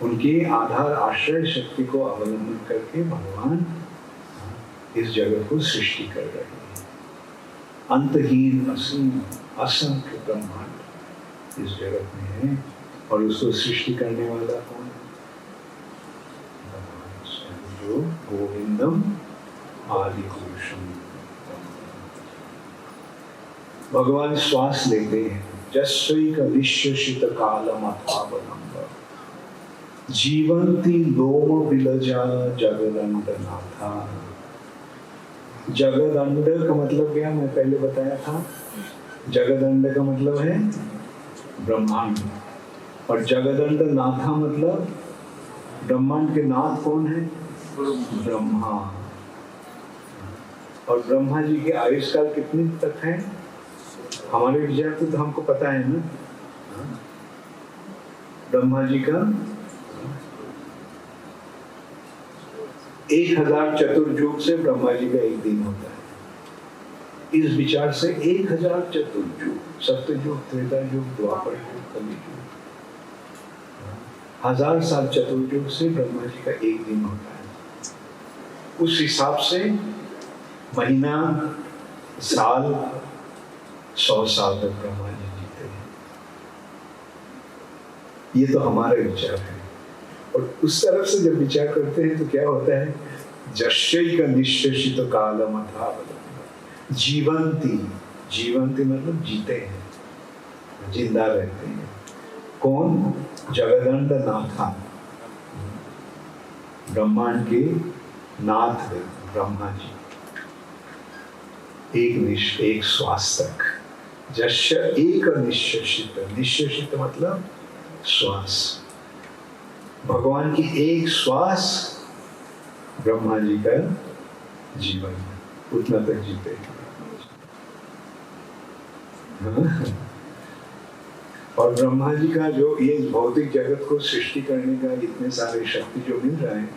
उनके आधार आश्रय शक्ति को अवलंबन करके भगवान इस जगत को सृष्टि कर रहे हैं। अंतहीन असीम असंख्य ब्रह्मांड इस जगत में है, और उसको सृष्टि करने वाला कौन है? जो गोविंदम आदि पुरुषम। भगवान श्वास लेते हैं, जस्वैक निश्चित कालम अथावलंब जीवंती लोम विलजा जगदंड नाथा। जगदंड का मतलब क्या मैं पहले बताया था, जगदंड का मतलब है ब्रह्मांड, और जगदंड नाथा मतलब ब्रह्मांड के नाथ कौन है? ब्रह्मा। और ब्रह्मा जी के आयुष्काल कितने तक है? हमारे विद्यार्थी तो हमको पता है ना, ब्रह्मा जी का 1000 चतुर्युग से ब्रह्मा जी का एक दिन होता है। इस विचार से 1000 चतुर्युग, सत्ययुग, त्रेता युग, द्वापर युग, कलियुग, 1000 साल चतुर्युग से ब्रह्मा जी का एक दिन होता है। उस हिसाब से महीना, साल, 100 साल तक ब्रह्मा जी जीते हैं। ये तो हमारा विचार है। और उस तरफ से जब विचार करते हैं तो क्या होता है? जश्यैक निश्चित कालम अथावलंब जीवंती। जीवंती मतलब जीते हैं, जिंदा रहते हैं। कौन? जगदंड नाथा, ब्रह्मांड के नाथ ब्रह्मा जी, एक श्वास तक। जश्य एक निश्चित, निश्चित मतलब श्वास। भगवान की एक श्वास ब्रह्मा जी का जीवन, उतना तक जीते। और ब्रह्मा जी का जो ये भौतिक जगत को सृष्टि करने का इतने सारे शक्ति जो मिल रहा है,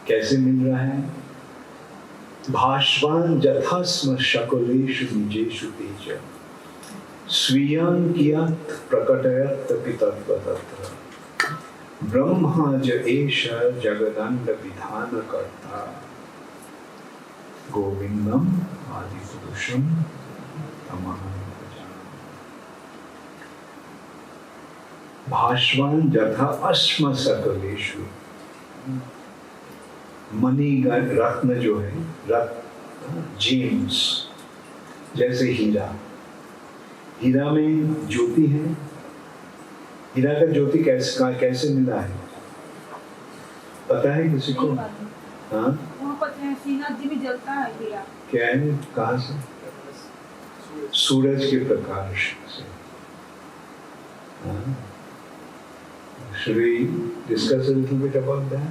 कैसे मिल रहा है? भास्वान जथास्म शकलेषु निजेषु तेज स्वीयं कियत् प्रकटयत् पितत्वतत्र ब्रह्मा ज एष जगदंड विधान कर्ता गोविंदम आदि पुरुषम तमहं भजामि। भास्वान जथा अस्म सकलेषु, मणिगण रत्न जो है, रत्न जेम्स, जैसे हीरा। हीरा में ज्योति है। हीरा का ज्योति कैसे मिला है? पता है किसी को? हाँ, श्रीनाथ जी में जलता है हीरा। क्या है? कहाँ से? सूरज के प्रकाश से। Should we discuss a little bit about that?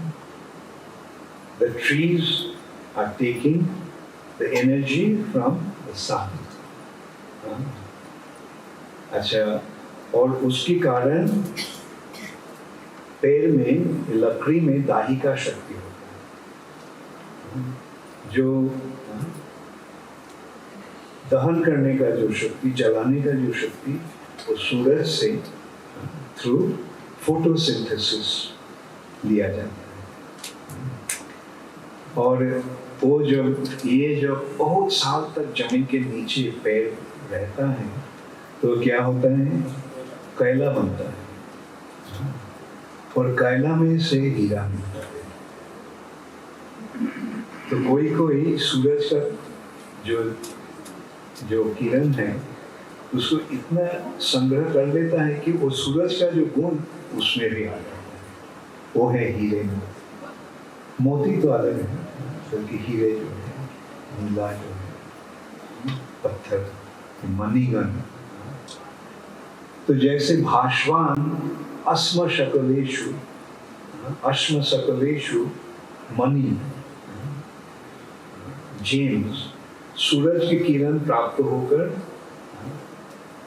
The trees are taking the energy from the sun. अच्छा, और उसके कारण पेड़ में, लकड़ी में दाही का शक्ति होता है, जो दहन करने का जो शक्ति, जलाने का जो शक्ति, वो सूरज से थ्रू फोटोसिंथेसिस लिया जाता है। और वो जब बहुत साल तक जमीन के नीचे पेड़ रहता है तो क्या होता है? कोयला बनता है, और कोयला में से हीरा मिलता है। तो कोई सूरज का जो किरण है उसको इतना संग्रह कर लेता है कि वो सूरज का जो गुण उसमें भी आ जाता है। वो है हीरे में। मोती तो अलग है, क्योंकि हीरे जो है, नीला जो है, पत्थर, मणिगण। तो जैसे भास्वान अस्म सकलेषु मणि, जेम्स, सूरज की किरण प्राप्त होकर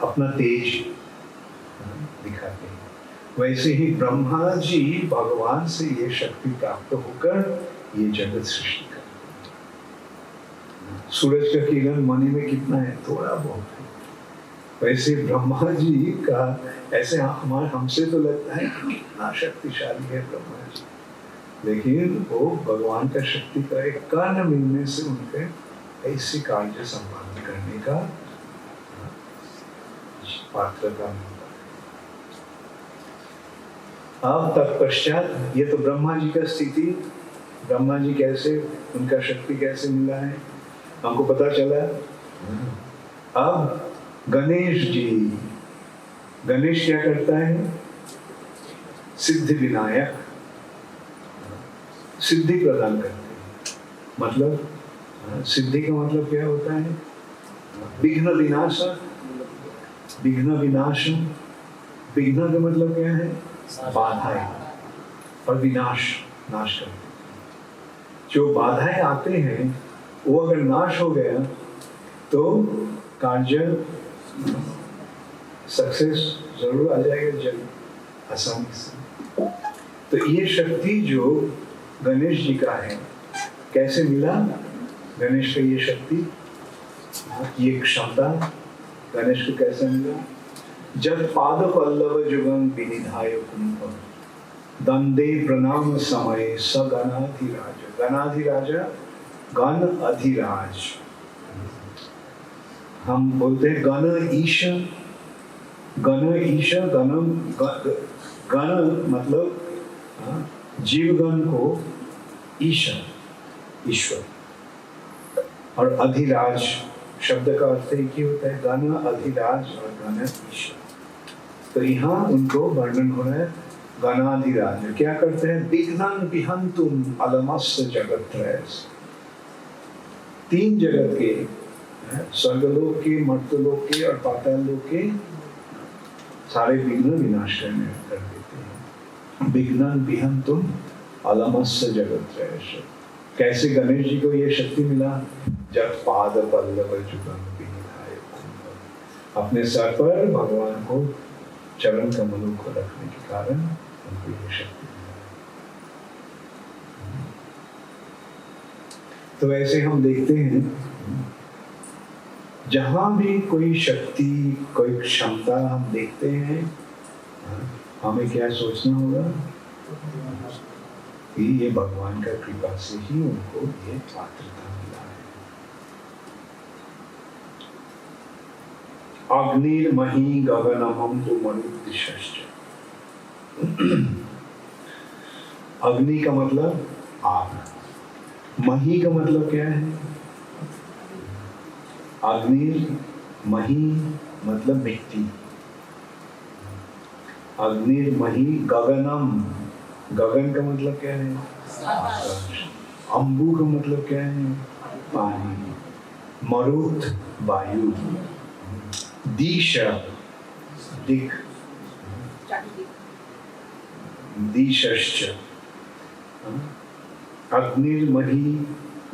अपना तेज दिखाते हैं, वैसे ही ब्रह्मा जी भगवान से ये शक्ति प्राप्त होकर ये जगत सृष्टि करते हैं। सूरज का किरण मणि में कितना है? थोड़ा बहुत है। वैसे ब्रह्मा जी का ऐसे हमसे तो लगता है कि कितना शक्तिशाली है ब्रह्मा जी, लेकिन वो भगवान का शक्ति का एक कण मिलने से उनके ऐसी कार्य संपादन करने का पात्रता मिलता है। अब तत्पश्चात, ये तो ब्रह्मा जी का स्थिति ब्रह्मा जी कैसे, उनका शक्ति कैसे मिला है हमको पता चला। अब गणेश जी, गणेश क्या करता है? सिद्धि विनायक, सिद्धि प्रदान करते हैं। मतलब सिद्धि का मतलब क्या होता है? विघ्न विनाशक, विघ्न विनाश। विघ्न का मतलब क्या है? बाधाएं, और विनाश, नाश करते हैं। जो बाधाएं आते हैं वो अगर नाश हो गया तो कार्य सक्सेस जरूर आ जाएगा, जल्द आसानी से। तो ये शक्ति जो गणेश जी का है, कैसे मिला गणेश का ये शक्ति, ये क्षमता गणेश को कैसे मिला? जब पाद पल्लव जुगं विनिधाय कुंभ दंदे प्रणाम समय स गणाधिराज। गणाधिराज, गण अधिराज, हम बोलते हैं गण ईश। गण ईश, गणम, गण मतलब जीवगण को ईश, ईश्वर, और अधिराज शब्द का अर्थ एक ही होता है, गण अधिराज और गण ईश्वर। तो यहाँ उनको वर्णन हो रहा है गणाधिराज क्या करते हैं? विघ्नं विहंतुम अलमस्य जगत्रय। तीन जगत के, स्वर्गलोक के, मर्त्यलोक के और पाताल लोक के सारे विघ्न विनाश कर देते हैं। विघ्नं विहंतुम अलमस्य जगत्रय। कैसे गणेश जी को ये शक्ति मिला? जब पाद पल्लव जुगं विनिधाय कुंभ, अपने सर पर भगवान को चरण कमलों को रखने के कारण उनको ये शक्ति मिला। तो ऐसे हम देखते हैं जहां भी कोई शक्ति, कोई क्षमता हम देखते हैं, हमें क्या सोचना होगा कि ये भगवान का कृपा से ही उनको ये पात्रता मिला है। अग्निर्महि गगनमं तु मरुद्दिशश्च। अग्नि का मतलब आग, मही का मतलब क्या है? अग्नि मही मतलब मिट्टी। अग्निर्महि गगनम, गगन का मतलब क्या है? आकाश। अम्बु का मतलब क्या है? पानी। मरुत वायु। दिश दिक, दिशश्च। अग्निर्महि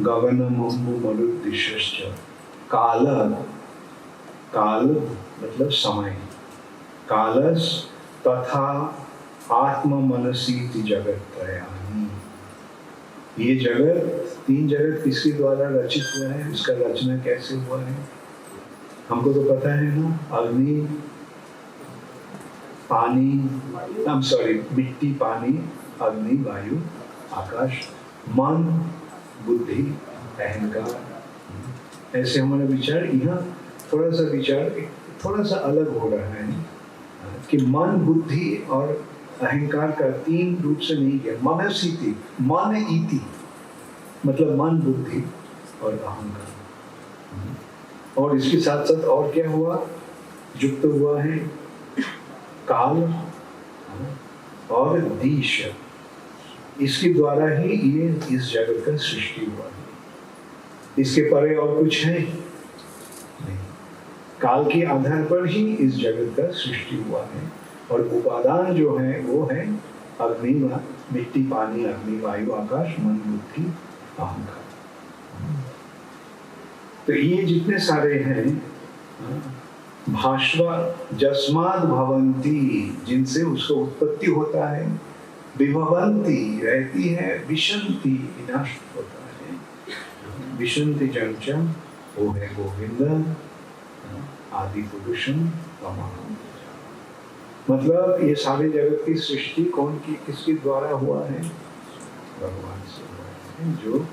गगनम अम्बु मरुत दिशश्च। काल, काल मतलब समय। कालस तथा आत्म मनसी जगत त्रयानि। ये जगत, तीन जगत किसके द्वारा रचित हुआ है? इसका रचना कैसे हुआ है हमको तो पता है ना। अग्नि, पानी, मिट्टी, पानी, अग्नि, वायु, आकाश, मन, बुद्धि, अहंकार। ऐसे हमारा विचार यहाँ थोड़ा सा विचार थोड़ा सा अलग हो रहा है कि मन, बुद्धि और अहंकार का तीन रूप से नहीं किया। मनसीति, मन इति मतलब मन, बुद्धि और अहंकार। और इसके साथ साथ और क्या हुआ? युक्त हुआ है काल और दिश। इसके द्वारा ही ये इस जगत का सृष्टि हुआ है। इसके परे और कुछ है नहीं। काल के आधार पर ही इस जगत का सृष्टि हुआ है। और उपादान जो है वो है अग्नि, मिट्टी, पानी, अग्नि, वायु, आकाश, मन, बुद्धि, अहंकार। तो ये जितने सारे हैं भाष्वा जस्माद भवंती, जिनसे उसको उत्पत्ति होता है, विभवंती रहती है, विशंति विनाश होता है। विशंति जंचा वो है गोविंद आदि पुरुषम तमाम। मतलब ये सारे जगत की सृष्टि कौन की, किसके द्वारा हुआ है? भगवान से हुआ है, जो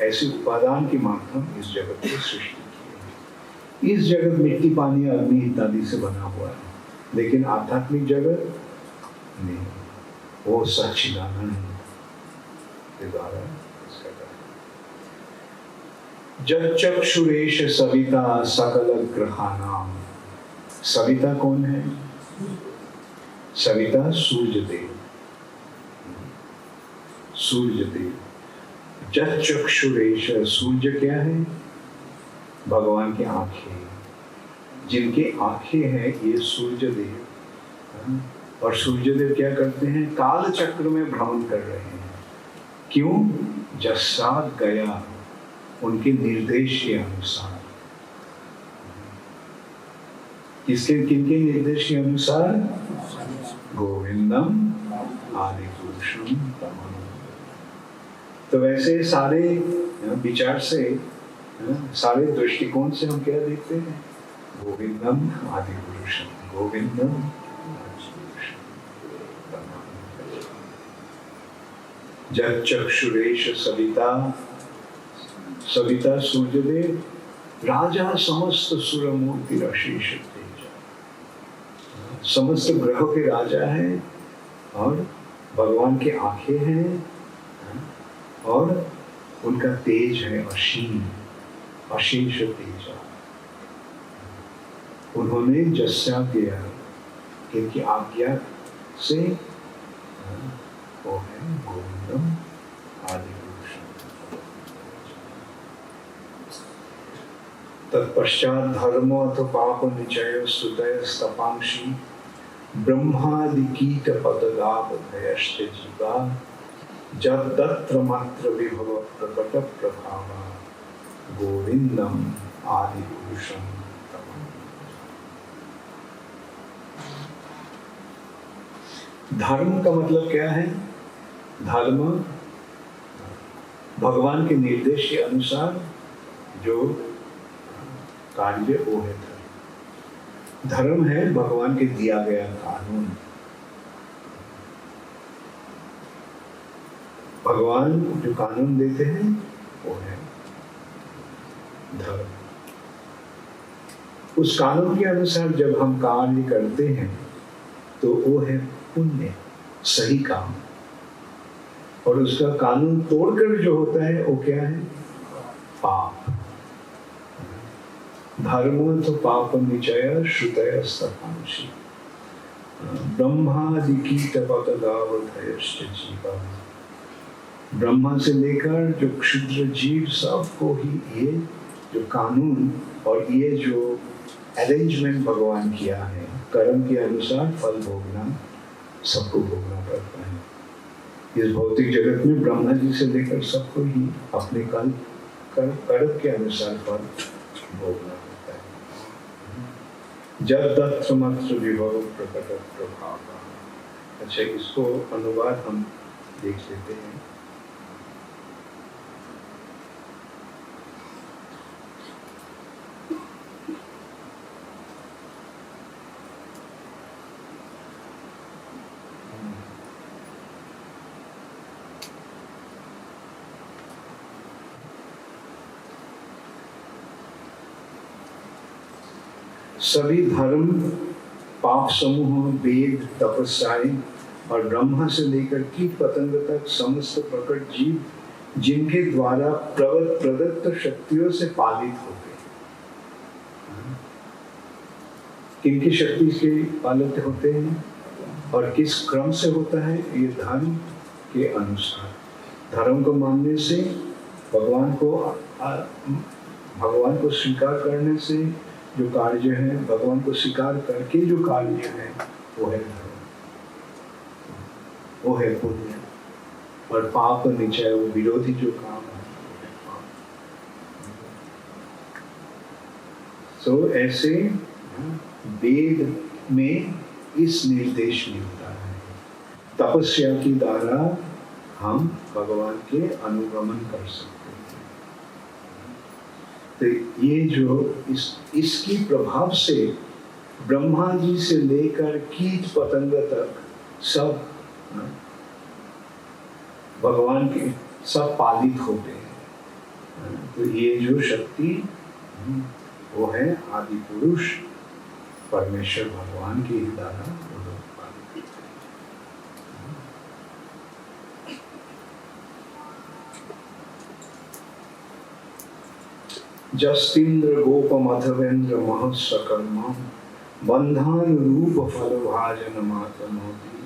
ऐसे उपादान के माध्यम इस जगत की सृष्टि की है। इस जगत मिट्टी, पानी, अग्नि इत्यादि से बना हुआ है, लेकिन आध्यात्मिक जगत नहीं, वो सच्चिदानंद के द्वारा जक्षुरेश सविता सकल ग्रहानाम। सविता कौन है? सविता सूर्य देव। सूर्य देव। जक्षुरेश, सूर्य क्या है? भगवान की आंखें। जिनकी आंखें हैं ये सूर्य देव। और सूर्य देव क्या करते हैं? काल चक्र में भ्रमण कर रहे हैं। क्यों? जैसा गया उनके निर्देश के अनुसार। किसके, किनके निर्देश के अनुसार? गोविंदम आदि पुरुषम तमः। तो वैसे सारे विचार से, सारे दृष्टिकोण से हम क्या देखते हैं? गोविंदम आदि पुरुषम, गोविंदम आदि पुरुषम तमः। जक्षुरेश सविता, सविता सूर्यदेव। राजा समस्त सुरमूर्ति अशेष तेज। समस्त ग्रहों के राजा हैं और भगवान की आंखें हैं और उनका तेज है असीम, अशेष तेज। उन्होंने जस्या किया, इनकी आज्ञा से वो है गोविंदम आदि पुरुषम। तत्पश्चात धर्मो अथ पाप निचय स्तुतय स्तपांशी ब्रह्मादि कीट पतगाप भयश्च जीवा जब तत्र मात्र विभव प्रकट प्रभावा गोविंदम आदि पुरुषम तमः। धर्म का मतलब क्या है? धर्म भगवान के निर्देश के अनुसार जो कार्य वो है धर्म। धर्म है भगवान के दिया गया कानून। भगवान जो कानून देते हैं वो है धर्म। उस कानून के अनुसार जब हम कार्य करते हैं तो वो है पुण्य, सही काम। और उसका कानून तोड़कर जो होता है वो क्या है? पाप। धर्म तो पाप निचय श्रुतय स्तपांशी ब्रह्मादि कीट पतगावधयश्च जीवा। ब्रह्मा से लेकर जो क्षुद्र जीव सबको ही ये जो कानून और ये जो अरेंजमेंट भगवान किया है, कर्म के अनुसार फल भोगना, सबको भोगना पड़ता है। इस भौतिक जगत में ब्रह्मा जी से लेकर सबको ही अपने कर्म के अनुसार फल भोगना पड़ता है। जब तत्र मात्र विभव प्रकट प्रभाव। अच्छा, इसको अनुवाद हम देख लेते हैं। सभी धर्म, पाप समूह, वेद, तपस्याएं और ब्रह्मा से लेकर कीट पतंग तक समस्त प्रकट जीव जिनके द्वारा प्रदत्त शक्तियों से पालित होते हैं। किनकी शक्ति से पालित होते हैं और किस क्रम से होता है? ये धर्म के अनुसार। धर्म को मानने से, भगवान को स्वीकार करने से जो कार्य है, भगवान को स्वीकार करके जो कार्य है वो है धर्म, वो है पुण्य। और पाप निचय, वो विरोधी जो काम है वो है पाप। तो ऐसे वेद में इस निर्देश मिलता है, तपस्या के द्वारा हम भगवान के अनुगमन कर सकते हैं। तो ये जो इसकी प्रभाव से ब्रह्मा जी से लेकर कीट पतंग तक सब भगवान के सब पालित होते हैं। तो ये जो शक्ति वो है आदि पुरुष परमेश्वर भगवान के ही द्वारा वो लोग पालित होते हैं। जस्तिन्द्र गोपमथवेन्द्र महस्सकर्मा बंधान रूप फल भाजन मातनोति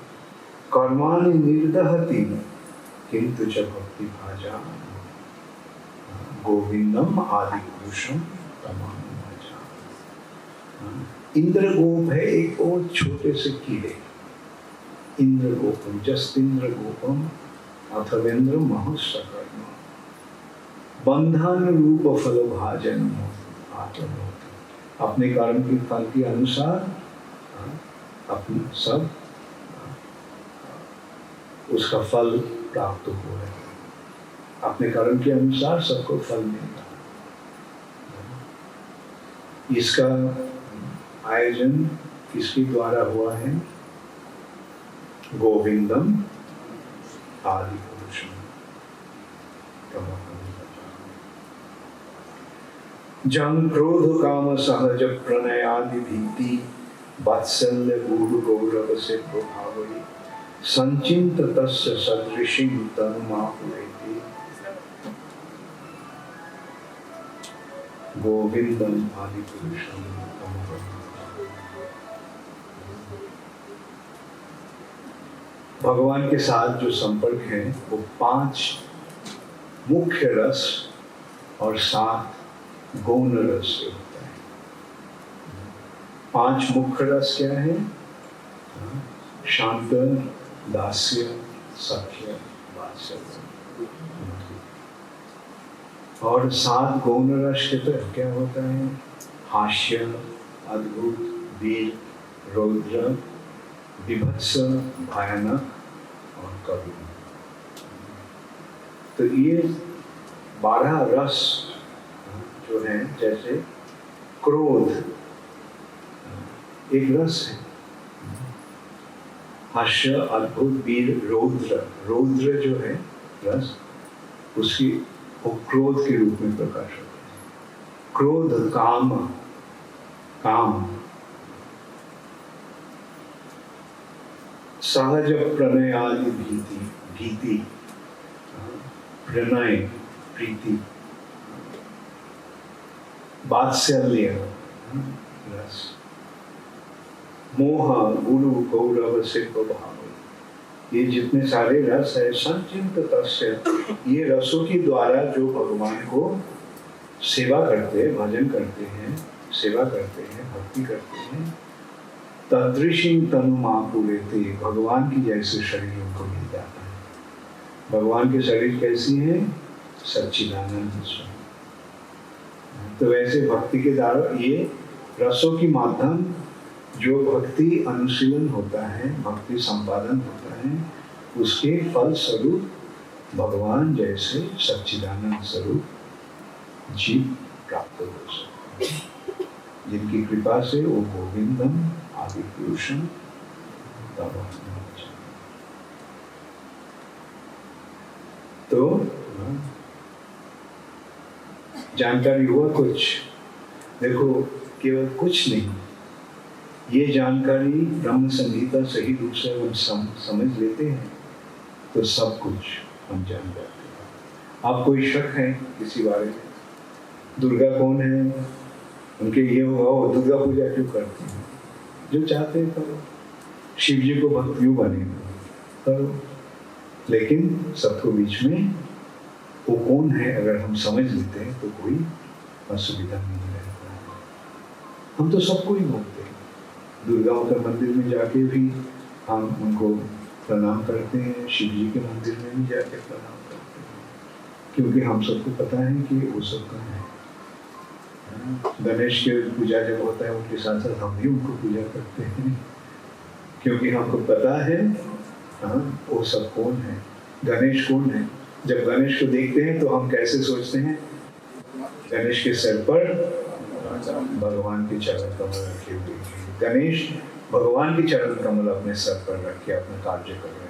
कर्माणि निर्दहति किंतु च भक्ति भाजा गोविंदम आदि पुरुषम तमाम भाजा। इंद्रगोप है एक बहुत छोटे से कीड़े, इंद्रगोपम, जस्तिन्द्र गोपम अथवेन्द्र महस्सकर्मा बंधन रूप फल भाजन आत्म, अपने कर्म के फल के अनुसार अपनी सब उसका फल प्राप्त हो रहे हैं, अपने कर्म के अनुसार सबको फल मिल रहा है। इसका आयोजन किसके द्वारा हुआ है? गोविंदम आदि पुरुषम। जं क्रोध काम सहज प्रणय आदि भीति वात्सल्य गुरु गौरव से प्रभावई संचिंत तस्य सदृशी तनुमापुरेति गोविंदम आदि पुरुषम। भगवान के साथ जो संपर्क है वो 5 मुख्य रस और 7 गौण रस से होता है। 5 मुख्य रस क्या है? शांत, दास्य, सख्य, वात्सल्य। और 7 गौण रस के तहत क्या होता है? हास्य, अद्भुत, वीर, रौद्र, विभत्स, भयानक और करुण। तो ये 12 रस जो है, जैसे क्रोध एक रस है, हास्य, अद्भुत, वीर, रौद्र। रौद्र जो है रस, उसकी वो क्रोध के रूप में प्रकाश होता है। क्रोध, काम, काम, सहज प्रणय आदि भीति, भीति, प्रणय, प्रीति, वात्सल्य रस, मोह, गुरु गौरव से प्रभाव। ये जितने सारे रस है, संचिंत तस्य, ये रसों के द्वारा जो भगवान को सेवा करते हैं, भजन करते हैं, सेवा करते हैं, भक्ति करते हैं, तदृशी तनुमापुरेति, भगवान की जैसे शरीर उनको मिल जाता है। भगवान के शरीर कैसी है? सच्चिदानंद स्वरूप। तो वैसे भक्ति के द्वारा ये रसों की माध्यम जो भक्ति अनुशीलन होता है, भक्ति संपादन होता है, उसके फल स्वरूप भगवान जैसे सच्चिदानंद स्वरूप जीव प्राप्त हो सकते हैं, जिनकी कृपा से वो गोविंदम आदि पुरुषम तो जानकारी हुआ कुछ? देखो, केवल कुछ नहीं, ये जानकारी ब्रह्म संहिता सही रूप से हम समझ लेते हैं तो सब कुछ हम जान जाते हैं। आप कोई शक है किसी बारे में? दुर्गा कौन है? उनके ये हुआ, वो दुर्गा पूजा क्यों करते हैं? जो चाहते हैं करो। शिव जी को भक्त क्यों बने? करो। लेकिन सबको बीच में वो कौन है अगर हम समझ लेते हैं तो कोई असुविधा नहीं रहता है। हम तो सबको ही बोलते हैं। दुर्गा माता मंदिर में जाके भी हम उनको प्रणाम करते हैं, शिव जी के मंदिर में भी जाके प्रणाम करते हैं, क्योंकि हम सबको पता है कि वो सबका है। गणेश के पूजा जब होता है उनके साथ साथ हम भी उनको पूजा करते हैं, क्योंकि हमको पता है वो सब कौन है, गणेश कौन है। जब गणेश को देखते हैं तो हम कैसे सोचते हैं? गणेश के सिर पर भगवान के चरण कमल रखे हुए हैं। गणेश भगवान के चरण कमल अपने सर पर रख के अपना कार्य कर रहे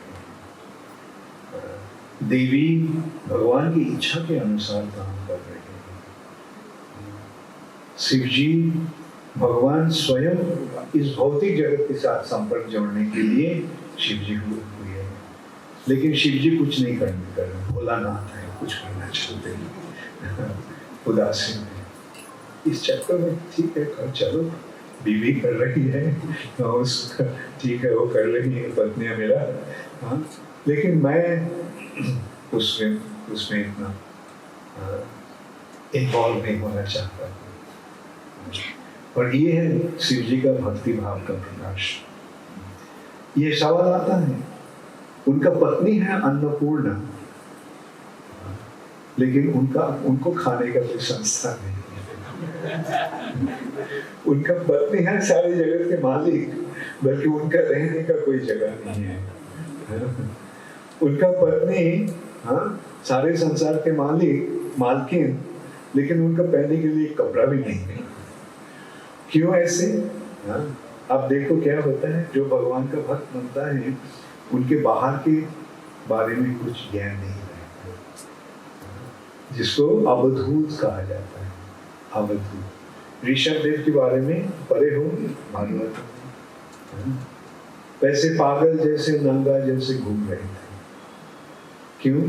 हैं। देवी भगवान की इच्छा के अनुसार काम कर रहे हैं। शिव जी भगवान स्वयं इस भौतिक जगत के साथ संपर्क जोड़ने के लिए शिव जी हुए हैं, लेकिन शिव जी कुछ नहीं कर रहे। भोलानाथ है, कुछ करना चाहते हैं, उदासीन है। इस चक्कर में ठीक है चलो, बीवी कर रही है, उसका ठीक है, वो कर रही है, पत्नी है मेरा, हाँ, लेकिन मैं उसमें इतना इन्वॉल्व नहीं होना चाहता। और ये है शिव जी का भक्ति भाव का प्रकाश। ये सवाल आता है, उनका पत्नी है अन्नपूर्णा, लेकिन उनको खाने का कोई संस्था नहीं है। उनका पत्नी है सारी जगत के मालिक, बल्कि उनका रहने का कोई जगह नहीं है। उनका पत्नी, हाँ, सारे संसार के मालकिन, लेकिन उनका पहनने के लिए कपड़ा भी नहीं है। क्यों ऐसे? हाँ, आप देखो क्या होता है, जो भगवान का भक्त बनता है उनके बाहर के बारे में कुछ ज्ञान नहीं रहता, जिसको अवधूत कहा जाता है। अवधूत ऋषभ देव के बारे में पढ़े हो भागवत, वैसे पागल जैसे नंगा जैसे घूम रहे थे। क्यों?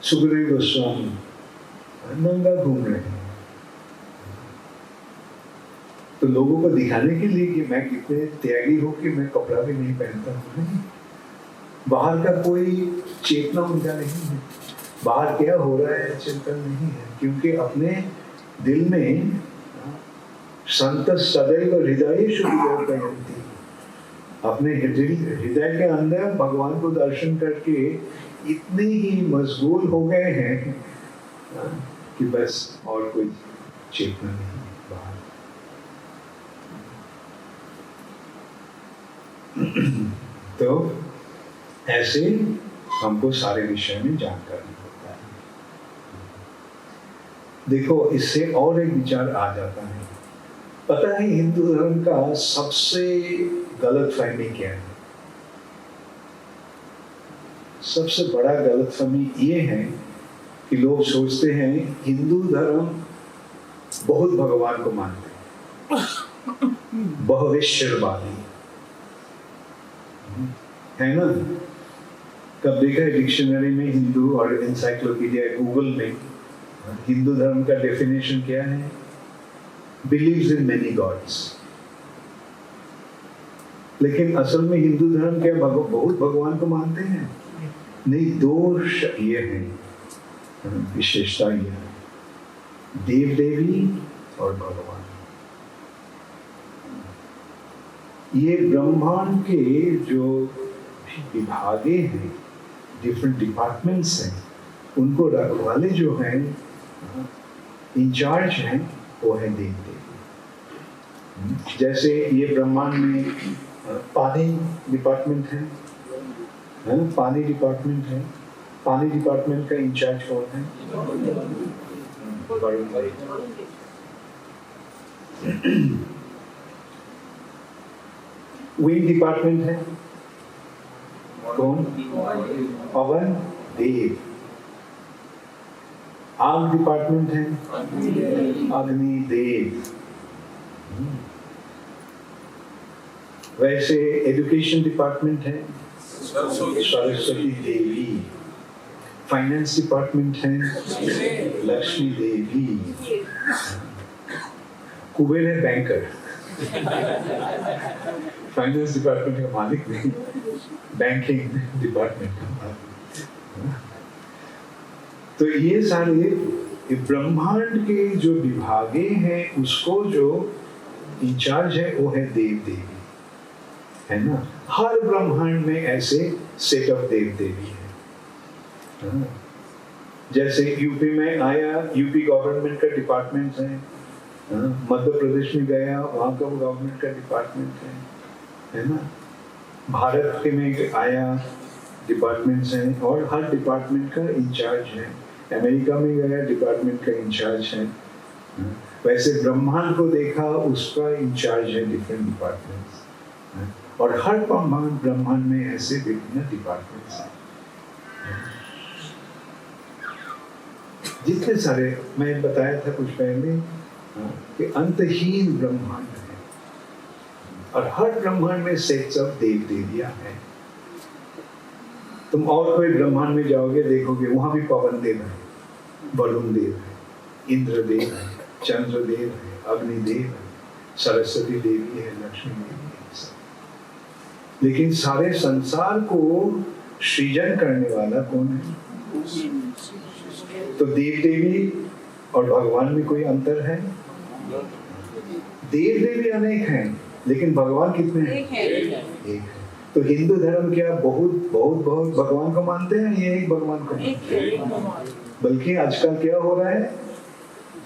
सुखदेव गोस्वामी नंगा घूम रहे हैं, तो लोगों को दिखाने के लिए कि मैं कितने त्यागी हूं कि मैं कपड़ा भी नहीं पहनता हूं। बाहर का कोई चेतना उनका नहीं है, बाहर क्या हो रहा है चिंतन नहीं है, क्योंकि अपने दिल में संत सदैव हृदयेषु विवर्तयन्ति, अपने हृदय के अंदर भगवान को दर्शन करके इतने ही मशगूल हो गए हैं कि बस और कोई चेतना नहीं बाहर। तो ऐसे हमको सारे विषय में जानकारी होता है। देखो, इससे और एक विचार आ जाता है। पता है हिंदू धर्म का सबसे गलतफहमी क्या है? सबसे बड़ा गलतफहमी ये है कि लोग सोचते हैं हिंदू धर्म बहुत भगवान को मानते हैं, बहुवेश्वरवादी है ना। कब देखा है डिक्शनरी में हिंदू और एनसाइक्लोपीडिया गूगल में हिंदू धर्म का डेफिनेशन क्या है? Believes in many God's. लेकिन असल में हिंदू धर्म क्या बहुत भगवान को मानते हैं? नहीं, दोष ये है, विशेषता ये है, देव देवी और भगवान। ये ब्रह्मांड के जो विभागे हैं, डिफरेंट डिपार्टमेंट्स हैं, उनको रखवाले जो हैं, इंचार्ज हैं, वो है देव देवी। जैसे ये ब्रह्मांड में पानी डिपार्टमेंट है, पानी डिपार्टमेंट है, पानी डिपार्टमेंट का इंचार्ज कौन है? वरुण देव। विंड डिपार्टमेंट है कौन? पवन देव। आग डिपार्टमेंट है अग्नि देव। वैसे एजुकेशन डिपार्टमेंट है सरस्वती देवी। फाइनेंस डिपार्टमेंट है लक्ष्मी देवी। कुबेर है बैंकर, फाइनेंस डिपार्टमेंट का मालिक नहीं, बैंकिंग डिपार्टमेंट का मालिक। तो ये सारे ब्रह्मांड के जो विभागे हैं, उसको जो इंचार्ज है वो है देव देवी, है ना। हर ब्रह्मांड में ऐसे सेट ऑफ देव देवी है। जैसे यूपी में आया, यूपी गवर्नमेंट का डिपार्टमेंट है। मध्य प्रदेश में गया, वहाँ का गवर्नमेंट का डिपार्टमेंट है ना। भारत के में आया, डिपार्टमेंट्स हैं, और हर डिपार्टमेंट का इंचार्ज है। अमेरिका में गया, डिपार्टमेंट का इंचार्ज है। वैसे ब्रह्मांड को देखा, उसका इंचार्ज है डिफरेंट डिपार्टमेंट्स। और हर ब्रह्मांड में ऐसे विभिन्न डिपार्टमेंट्स हैं। जितने सारे मैं बताया था कुछ पहले कि अंतहीन ब्रह्मांड है, और हर ब्रह्मांड में सेट्स ऑफ देव देवियां हैं। तुम और कोई ब्रह्मांड में जाओगे, देखोगे वहां भी पवन देव है, वरुण देव है, इंद्र देव है, चंद्रदेव है, अग्निदेव है, सरस्वती देवी है, लक्ष्मी देवी है, सब। लेकिन सारे संसार को सृजन करने वाला कौन है? तो देव देवी और भगवान में कोई अंतर है? देव देवी अनेक हैं, लेकिन भगवान कितने हैं? एक है। तो हिंदू धर्म क्या बहुत बहुत बहुत भगवान को मानते हैं? ये एक भगवान को मानते हैं। बल्कि आजकल क्या हो रहा है,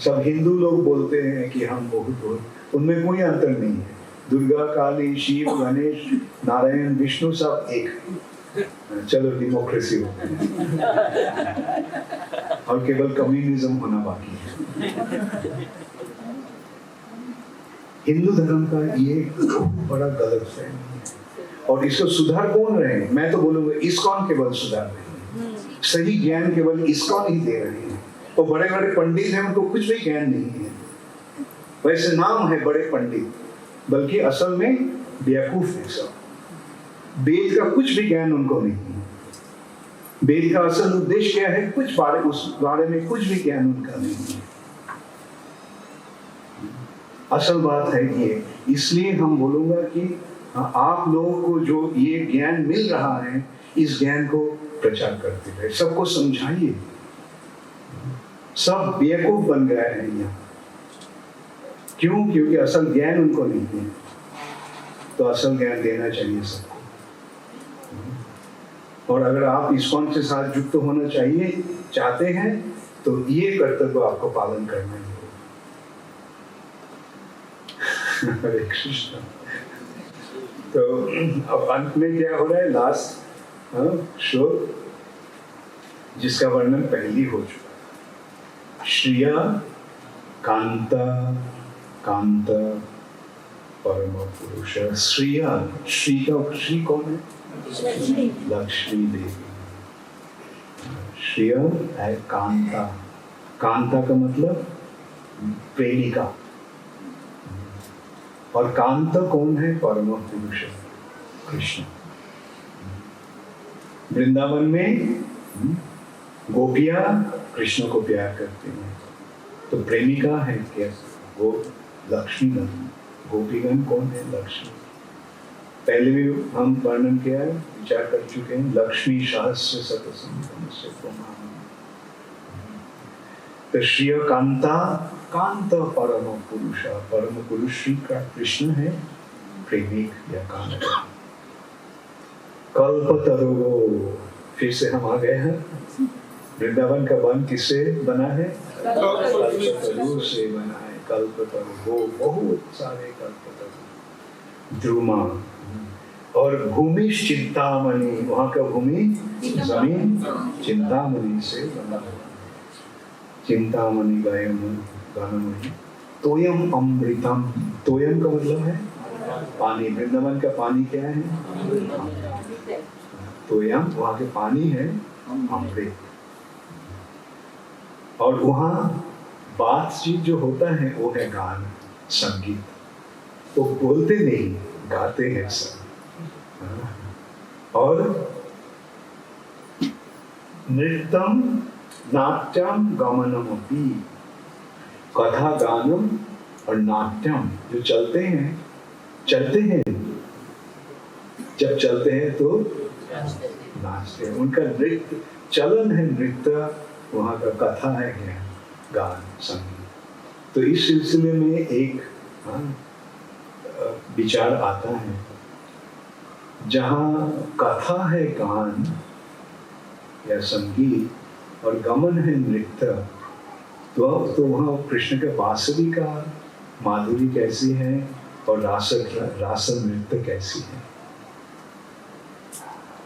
सब हिंदू लोग बोलते हैं कि हम बहुत बहुत, उनमें कोई अंतर नहीं है। दुर्गा, काली, शिव, गणेश, नारायण, विष्णु सब एक है। चलो डेमोक्रेसी हो और केवल कम्युनिज्म होना बाकी है। हिंदू धर्म का ये बड़ा गलत है और इसको सुधार कौन रहे हैं? मैं तो बोलूंगा इस्कॉन केवल सुधार रहे हैं। सही ज्ञान केवल इस्कॉन ही दे रहे हैं। तो बड़े बड़े पंडित हैं, उनको कुछ भी ज्ञान नहीं है। वैसे नाम है बड़े पंडित, बल्कि असल में बेवकूफ है सब। वेद का कुछ भी ज्ञान उनको नहीं है। वेद का असल उद्देश्य क्या है, उस बारे में कुछ भी ज्ञान उनका नहीं है। असल बात है ये। इसलिए हम बोलूंगा कि आप लोगों को जो ये ज्ञान मिल रहा है, इस ज्ञान को प्रचार करते रहे, सबको समझाइए। सब बेवकूफ बन गए हैं यहाँ। क्यों? क्योंकि असल ज्ञान उनको नहीं है। तो असल ज्ञान देना चाहिए सबको। और अगर आप इस्कॉन के साथ युक्त होना चाहते हैं तो ये कर्तव्य आपको पालन करना है। हरे कृष्ण। तो अब अंत में क्या हो रहा है, लास्ट श्लोक जिसका वर्णन पहले हो चुका। श्रिया कांता कांत परम पुरुष। श्रिया, श्री का श्री कौन है? लक्ष्मी देवी। श्रिया है कांता। कांता का मतलब प्रेमिका। और कांत कौन है? परम पुरुष कृष्ण। वृंदावन में गोपियां कृष्ण को प्यार करते हैं, तो प्रेमिका है क्या? वो लक्ष्मीगण। गोपीगण कौन है? लक्ष्मी। पहले भी हम वर्णन किया है, विचार कर चुके हैं। लक्ष्मी सहस्र शतसंतम से तो श्री कांता कांत परम पुरुष। परम पुरुष श्री का कृष्ण है, प्रेमिक या कांत। कल्पतरु, फिर से हम आ गए हैं। वृंदावन का वन किससे बना है? कल्पतरु से बना है। कल्पतरु वो बहुत सारे कल्पतरु। द्रुमा और भूमि चिंतामणि, वहां का भूमि जमीन चिंतामणि से बना हुआ। चिंतामणि गायमणि। तोयम अमृतम। तोयम का मतलब है पानी। वृंदावन का पानी क्या है? तोयम, वहां के पानी है अमृत। और वहां बातचीत जो होता है वो है गान, संगीत। तो बोलते नहीं, गाते हैं सब। और नृत्यम नाट्यम गमनम अपि। कथा गानम और नाट्यम जो चलते हैं जब चलते हैं तो नाचते हैं। उनका नृत्य चलन है, नृत्य वहाँ का कथा है, गान संगीत। तो इस सिलसिले में एक विचार आता है, जहाँ कथा है गान या संगीत और गमन है नृत्य, तो वहाँ कृष्ण के बांसुरी का माधुरी कैसी है और रास नृत्य कैसी है,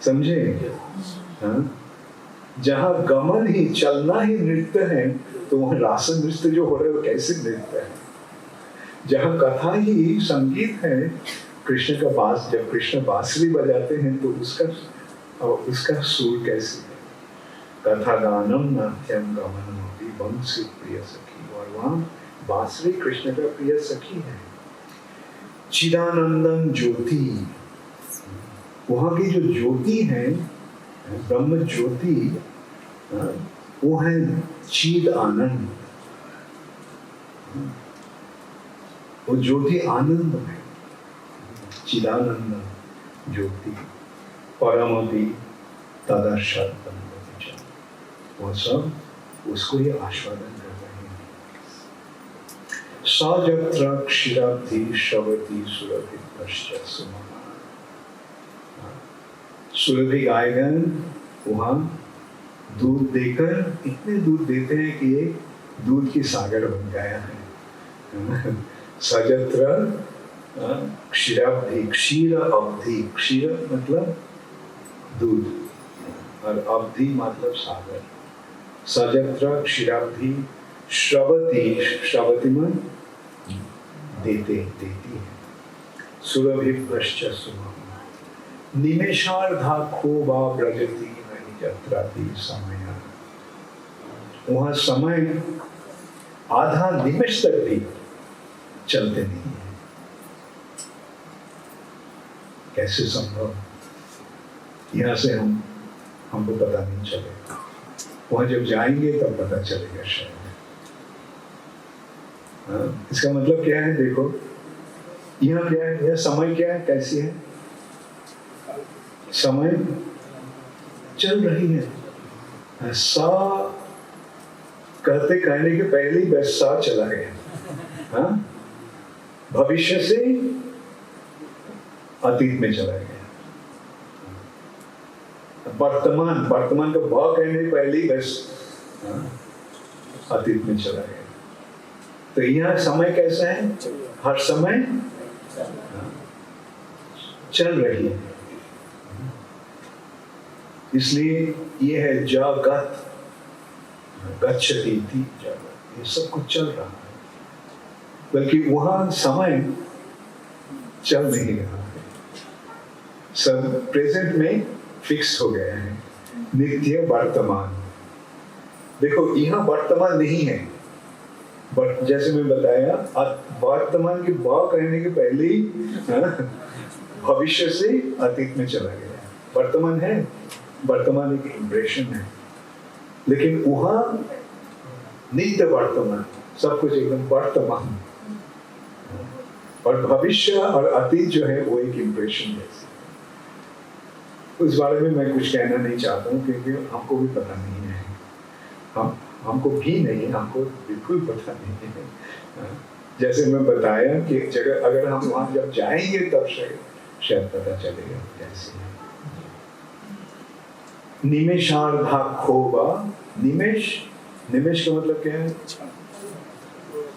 समझे? जहाँ गमन ही, चलना ही नृत्य है, तो वहाँ रास नृत्य जो हो रहा है वो कैसे नृत्य है? जहाँ कथा ही संगीत है, कृष्ण का जब कृष्ण बांसुरी बजाते हैं तो उसका सुर कैसे है? कथा गानम नाट्यम गमनम अपि बंसी प्रिय सखी। और वहाँ बांसुरी कृष्ण का प्रिय सखी है। चिदानंदन ज्योति, वहाँ की जो ज्योति है, ब्रह्म ज्योति, वो है चिद आनंद। वो ज्योति आनंद में, चिदानंद ज्योति, परमपि तदर्शत, वो सब उसको ये आस्वादन कर रहे हैं। सजत्र क्षीराब्धि श्रवति सुरभि पश्चात सुमना। सुरभि गायगन वहाँ दूध देकर, इतने दूध देते हैं कि ये दूध की सागर बन गया है। सजत्र क्षीराब्धि, क्षीर अवधि, क्षीर मतलब दूध और अवधि मतलब सागर। सजत्र क्षीराब्धि श्रवति, श्रवति मन देती है। सुरभि पश्चात सुमना। निमेषार्धा खोबा ब्रजति नहीं जत्रापि समय। वहाँ समय आधा निमेष तक भी चलते नहीं है। कैसे संभव? यहाँ से हमको पता नहीं चलेगा, वहाँ जब जाएंगे तब पता चलेगा शायद। इसका मतलब क्या है? देखो यहाँ क्या है, यह समय क्या है, कैसी है? समय चल रही है। सा कहने के पहले ही बस सा चला गया। भविष्य से अतीत में चला गया। वर्तमान का भ कहने के पहले ही बस अतीत में चला गया। तो यहाँ समय कैसा है? हर समय चल रही है। इसलिए ये है जगत, गच्छति इति जगत, ये सब कुछ चल रहा है, बल्कि वहाँ समय चल नहीं रहा है। सब प्रेजेंट में फिक्स हो गया है, नित्य वर्तमान। देखो यहाँ वर्तमान नहीं है, बट जैसे मैं बताया वर्तमान के बा कहने के पहले ही भविष्य से अतीत में चला गया। वर्तमान है, वर्तमान एक इम्प्रेशन है, लेकिन वहाँ नित्य वर्तमान, सब कुछ एकदम वर्तमान, और भविष्य और अतीत जो है वो एक इम्प्रेशन जैसे। उस बारे में मैं कुछ कहना नहीं चाहता हूँ, क्योंकि हमको भी पता नहीं है, हमको भी नहीं, हमको बिल्कुल पता नहीं है। जैसे मैं बताया कि जगह अगर हम वहाँ जब जाएंगे तब शायद पता चलेगा कैसे। निमेषार्धा खोबा, निमेष का मतलब क्या है?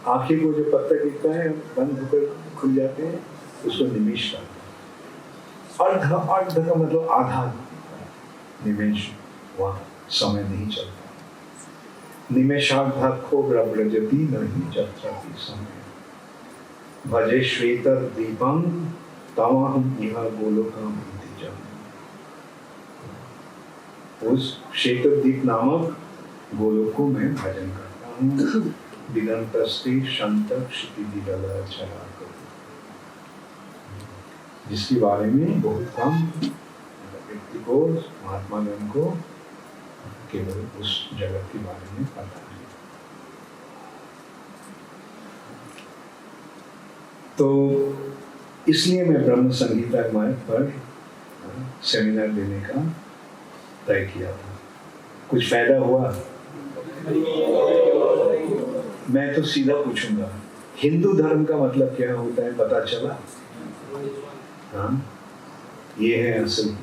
आंखें को जो पत्ता गिरता है बंद होकर खुल जाते हैं, उसको निमेष कहते हैं। अर्ध का मतलब आधा निमेष, वहाँ समय नहीं चलता। निमेषार्धा खोबा ब्रजति नहीं जत्रापि समय। भजे श्वेत दीपं तमहं इह गोलोकम इति जन्म। उस श्वेत दीप नामक गोलोकों में भजन करता हूँ। दिगंतस्ते शंतक क्षितिदिगला चला कर, जिसके बारे में बहुत कम व्यक्ति को, महात्मा जन को केवल उस जगत के बारे में पता है। तो इसलिए मैं ब्रह्म संगीता मार्ग पर सेमिनार देने का तय किया था। कुछ फायदा हुआ? मैं तो सीधा पूछूंगा, हिंदू धर्म का मतलब क्या होता है? पता चला? हाँ, ये है असल।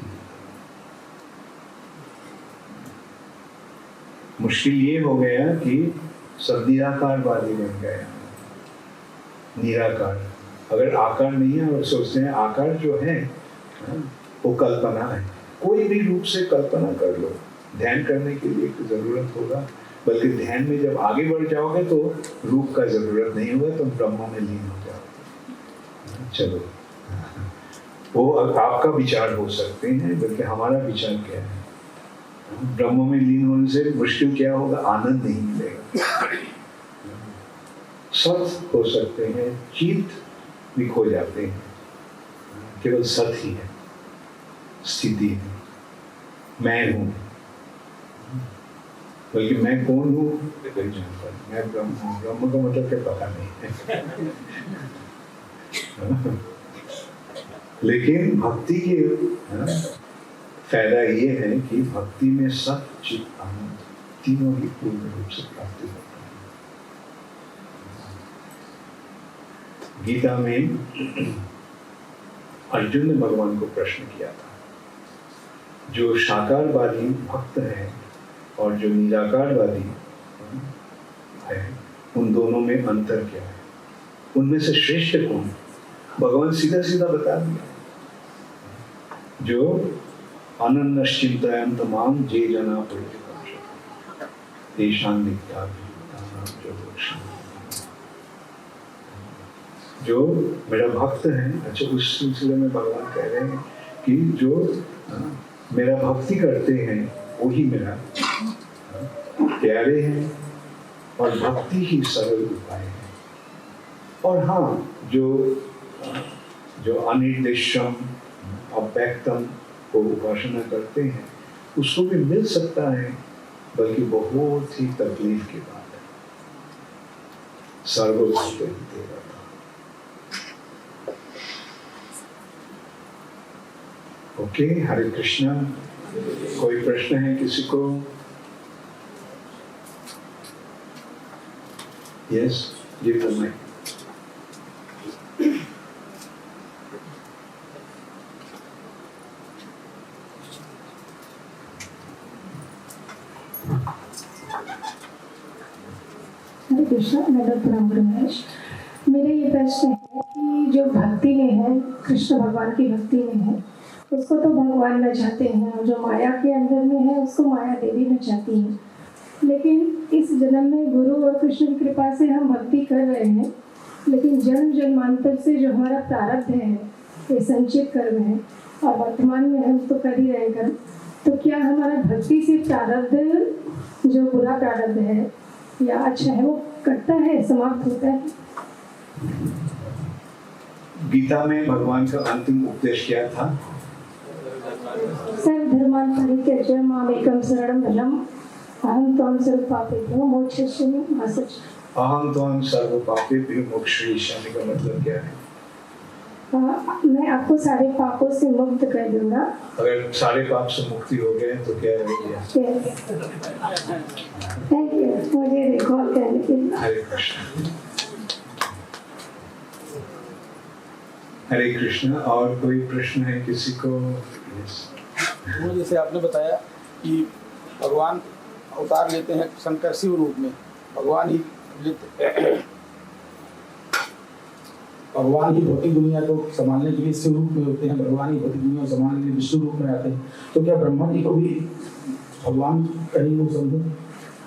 मुश्किल ये हो गया कि सब निराकारवादी बन गया, निराकार। अगर आकार नहीं है और सोचते हैं आकार जो है वो कल्पना है, कोई भी रूप से कल्पना कर लो। ध्यान करने के लिए तो जरूरत होगा, बल्कि ध्यान में जब आगे बढ़ जाओगे तो रूप का जरूरत नहीं होगा, तुम ब्रह्म में लीन हो जाओगे। चलो, वो आपका विचार हो सकते हैं, बल्कि हमारा विचार क्या है? ब्रह्म में लीन होने से मुश्किल क्या होगा? आनंद नहीं मिलेगा। सत हो सकते हैं, चित्त भी खो जाते हैं, केवल सत ही है, स्थिति है, मैं हूं। बल्कि मैं कौन हूँ कोई जानता नहीं, मैं ब्रह्म हूँ। ब्रह्म का मतलब क्या पता नहीं है। लेकिन भक्ति के फायदा ये है कि भक्ति में सत चित आनंद तीनों ही पूर्ण रूप से प्राप्ति होता है। गीता में अर्जुन ने भगवान को प्रश्न किया था, जो साकारवादी भक्त है और जो निराकारवादी है, उन दोनों में अंतर क्या है, उनमें से श्रेष्ठ कौन है? भगवान सीधा सीधा बता दिया, जो अनन्यश्चिंतयन्त मां जे जना परिचिताः तेषां नित्याभियुक्तानां च मोक्षः। जो मेरा भक्त है, अच्छा उस सिलसिले में भगवान कह रहे हैं कि जो मेरा भक्ति करते हैं वही मेरा प्यारे हैं, और भक्ति ही सरल उपाय है। और हाँ, जो अनिर्देशम अव्यक्तम को उपासना करते हैं उसको भी मिल सकता है, बल्कि बहुत ही तकलीफ की बात है। सर्वभूत देगा। ओके, हरे कृष्णा। कोई प्रश्न है किसी को? Yes, give the mic. Hare Krishna. नगर रमेश, मेरा ये प्रश्न है कि जो भक्ति में है, कृष्ण भगवान की भक्ति में है, उसको तो भगवान न चाहते हैं, और जो माया के अंदर में है उसको माया देवी न चाहती है। लेकिन इस जन्म में गुरु और कृष्ण की कृपा से हम भक्ति कर रहे हैं, लेकिन जन्म जन्मांतर से जो हमारा प्रारब्ध है, ये संचित कर्म है, और वर्तमान में हम तो कर ही रहे कर्म, तो क्या हमारा भक्ति से प्रारब्ध जो बुरा प्रारब्ध है या अच्छा है वो कटता है, समाप्त होता है? गीता में भगवान का अंतिम उपदेश क्या था? सर्वधर्मान् परित्यज्य मामेकं शरणं व्रजम् अहं त्वां सर्वपापेभ्यो मोक्षयिष्यामि मा शुचः। अहं त्वां सर्वपापेभ्यो मोक्षयिष्यामि का मतलब क्या है? मैं आपको सारे पापों से मुक्त कर दूंगा। अगर सारे पाप से मुक्ति हो गए तो क्या रह गया? थैंक यू मुझे रिकॉल करने के लिए। हरे कृष्ण। हरे कृष्ण। और कोई प्रश्न है किसी को? वो जैसे आपने बताया कि भगवान अवतार लेते हैं शंकर शिव रूप में, भगवान ही भौतिक दुनिया को संभालने के लिए शिव रूप में होते हैं, भगवान ही भौतिक दुनिया को संभालने के लिए विष्णु रूप में आते हैं। तो क्या ब्रह्मा जी को भी भगवान कहीं लोग समझो?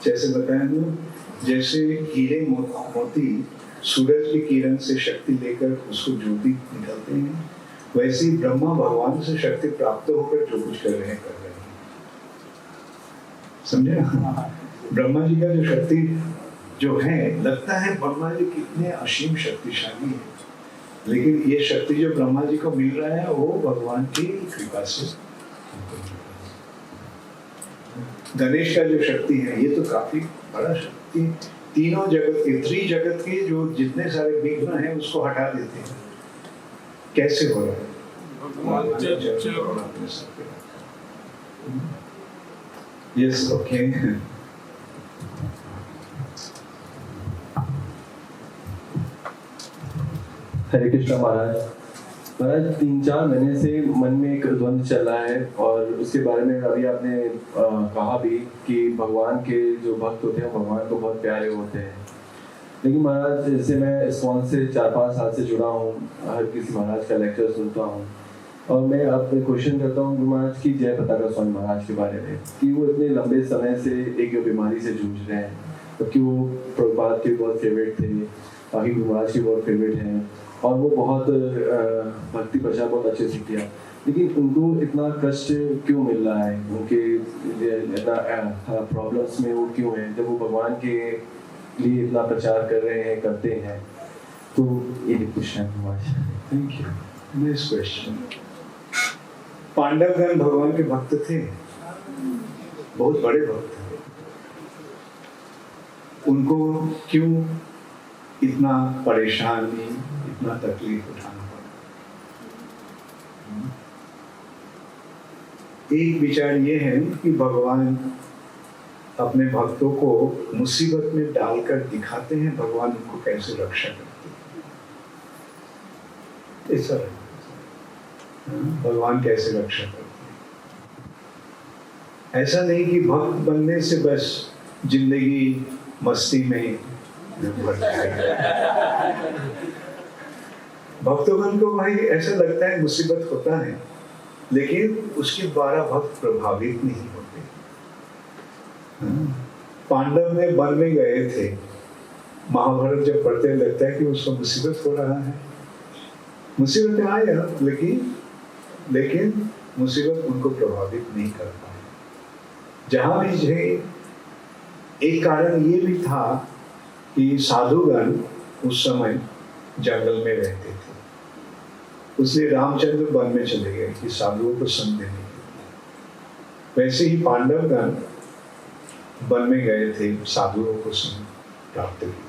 जैसे बताया ना, जैसे हीरे मोती सूरज की किरण से शक्ति लेकर उसको ज्योति निकलते हैं, वैसे ही ब्रह्मा भगवान से शक्ति प्राप्त होकर जो कुछ कर रहे हैं। समझे ना? ब्रह्मा जी का जो शक्ति जो है, लगता है ब्रह्मा जी कितने असीम शक्तिशाली हैं, लेकिन ये शक्ति जो ब्रह्मा जी को मिल रहा है वो भगवान की कृपा से। गणेश का जो शक्ति है ये तो काफी बड़ा शक्ति, तीनों जगत के, जगत के जो जितने सारे विघ्न हैं उसको हटा देते हैं। कैसे हो रहा है? Yes, okay. हरे कृष्णा महाराज। महाराज 3-4 महीने से मन में एक द्वंद्व चल रहा है, और उसके बारे में अभी आपने कहा भी कि भगवान के जो भक्त होते हैं भगवान को बहुत प्यारे होते हैं। लेकिन महाराज, जैसे मैं इस्कॉन से 4-5 साल से जुड़ा हूँ, हर किसी महाराज का लेक्चर सुनता हूँ, और मैं आपसे क्वेश्चन करता हूँ गुरु महाराज की जय पताका स्वामी महाराज के बारे में, कि वो इतने लंबे समय से एक बीमारी से जूझ रहे हैं, क्योंकि वो प्रभुपाद के बहुत फेवरेट थे, बाकी गुरु महाराज के बहुत फेवरेट हैं, और वो बहुत भक्ति प्रचार बहुत अच्छे से किया, लेकिन उनको इतना कष्ट क्यों मिल रहा है? उनके इतना प्रॉब्लम्स में वो क्यों हैं, जब वो भगवान के लिए इतना प्रचार कर रहे हैं, करते हैं? तो ये क्वेश्चन है महाराज। Thank you. Next question. पांडवगण भगवान के भक्त थे, बहुत बड़े भक्त थे, उनको क्यों इतना परेशानी, इतना तकलीफ उठाना पड़ा? एक विचार ये है कि भगवान अपने भक्तों को मुसीबत में डालकर दिखाते हैं भगवान उनको कैसे रक्षा करते हैं। ऐसा भगवान कैसे रक्षा करते हैं। ऐसा नहीं कि भक्त बनने से बस जिंदगी मस्ती में भर जाएगी। भक्तों को भाई ऐसा लगता है मुसीबत होता है, लेकिन उसके द्वारा भक्त प्रभावित नहीं होते। पांडव में वन में गए थे, महाभारत जब पढ़ते लगता है कि उसको मुसीबत हो रहा है। मुसीबत आया, लेकिन मुसीबत उनको प्रभावित नहीं कर पाए। जहां भी जे एक कारण ये भी था कि साधुगण उस समय जंगल में रहते थे, इसलिए रामचंद्र वन में चले गए कि साधुओं को संग देने के लिए। वैसे ही पांडवगण वन में गए थे साधुओं को संग प्राप्त किया।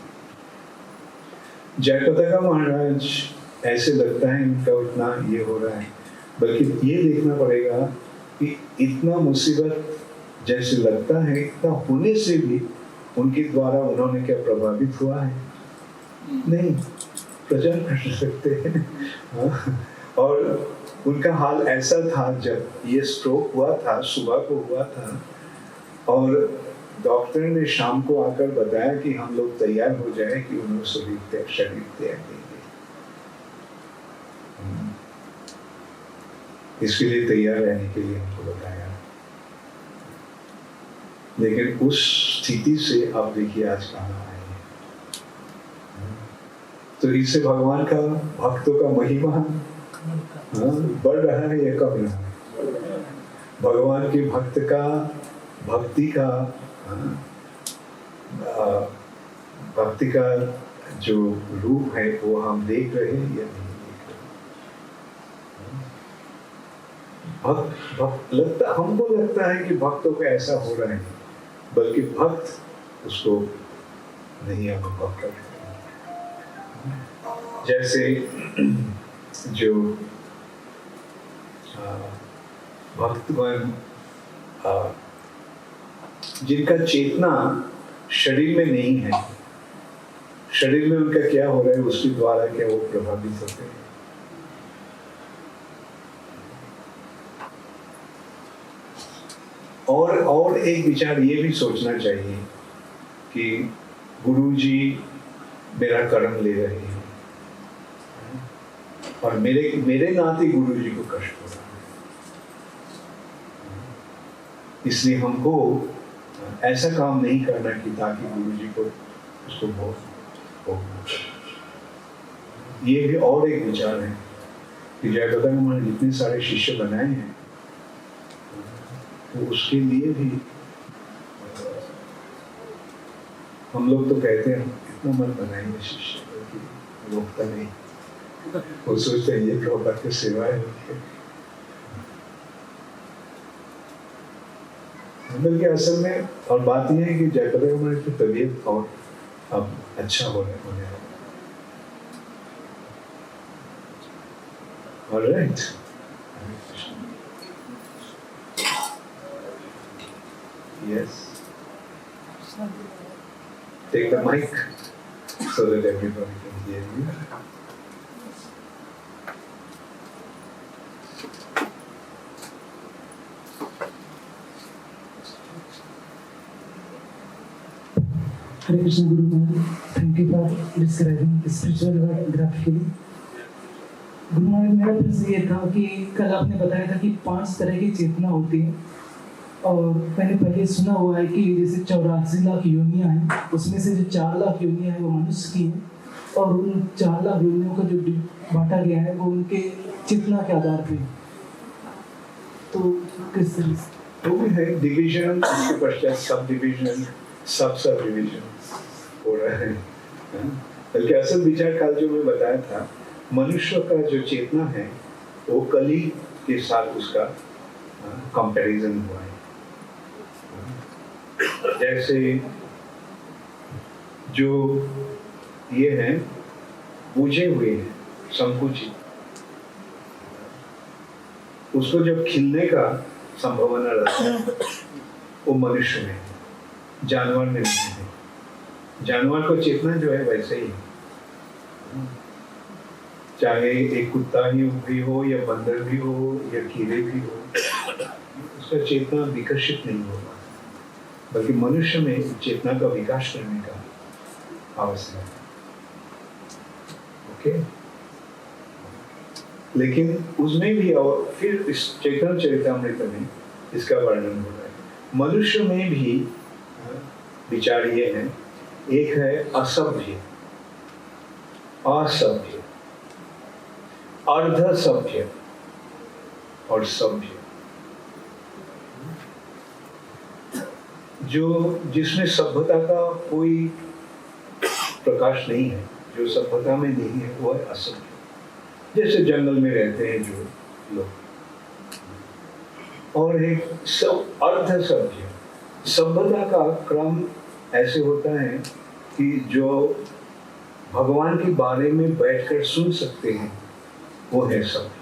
जयप्रदा महाराज ऐसे लगता है इनका उतना ये हो रहा है, बल्कि ये देखना पड़ेगा कि इतना मुसीबत जैसे लगता है, इतना होने से भी उनके द्वारा उन्होंने क्या प्रभावित हुआ है? नहीं, प्रचार कर सकते हैं। और उनका हाल ऐसा था, जब ये स्ट्रोक हुआ था, सुबह को हुआ था, और डॉक्टर ने शाम को आकर बताया कि हम लोग तैयार हो जाए कि उन्होंने शरीर त्याग देंगे। इसके लिए तैयार रहने के लिए हमको बताया। लेकिन उस स्थिति से आप देखिए आज कहाँ आए हैं। तो इससे भगवान का, भक्तों का महिमा बढ़ रहा है या कम रहा है? भगवान के भक्त का, भक्ति का जो रूप है वो हम देख रहे हैं या नहीं देख रहे? हमको लगता है कि भक्तों को ऐसा हो रहा है, बल्कि भक्त उसको नहीं अनुभव कर रहे। जैसे जो भक्तगण जिनका चेतना शरीर में नहीं है, शरीर में उनका क्या हो रहा है उसके द्वारा क्या वो प्रभावित होते हैं। और एक विचार ये भी सोचना चाहिए कि गुरुजी मेरा कर्म ले रहे हैं और मेरे नाते गुरुजी को कष्ट हो रहा है, इसलिए हमको ऐसा काम नहीं करना कि ताकि गुरुजी को उसको बहुत। ये भी और एक विचार है कि जयप्रदा ने जितने सारे शिष्य बनाए हैं, तो उसके लिए भी हम लोग तो कहते हैं इतना मत बनाएंगे शिष्य, क्योंकि रोकता नहीं, वो सोचते हैं ये प्रभुपाद की सेवा है। बल्कि असल में और बात यह है कि जयप्रदा हमारी की तबीयत और अब अच्छा होने वाला। All right. Yes. Take the mic so that everybody can hear you. Hare Krishna Guru Maharaj, thank you for describing spiritual world graphically. Guru Maharaj, मेरा प्रश्न ये था कि कल आपने बताया था कि 5 तरह की चेतना होती है, और मैंने पहले सुना हुआ है कि जैसे 84 लाख योनियाँ हैं, उसमें से जो 4 लाख योनियाँ हैं वो मनुष्य की हैं, और उन 4 लाख योनियों का जो बांटा गया है वो उनके चेतना के आधार पे। तो किस तरह से वो भी है डिवीजन, उसके पश्चात सब डिवीजन, सब डिवीजन हो रहा है। बल्कि असल विचार कल जो मैं बताया था, मनुष्य का जो चेतना है वो कली के साथ उसका कंपैरिजन हुआ है। जैसे जो ये हैं बूझे हुए हैं, संकुचित, उसको जब खिलने का संभावना रहता है वो मनुष्य में है, जानवर में नहीं है। जानवर को चेतना जो है वैसे ही है, चाहे एक कुत्ता ही भी हो या बंदर भी हो या कीड़े भी हो, उसका चेतना विकसित नहीं होगा, बल्कि मनुष्य में चेतना का विकास करने का आवश्यक है। ओके, लेकिन उसमें भी और फिर इस चैतन्य चरितामृत में इसका वर्णन हो रहा है। मनुष्य में भी विचार ये है, एक है असभ्य, असभ्य, अर्ध सभ्य और सभ्य, जो जिसमें सभ्यता का कोई प्रकाश नहीं है, जो सभ्यता में नहीं है, वो है असभ्य। जैसे जंगल में रहते हैं जो लोग। और एक अर्ध सभ्य, सभ्यता का क्रम ऐसे होता है कि जो भगवान के बारे में बैठकर सुन सकते हैं, वो है सभ्य।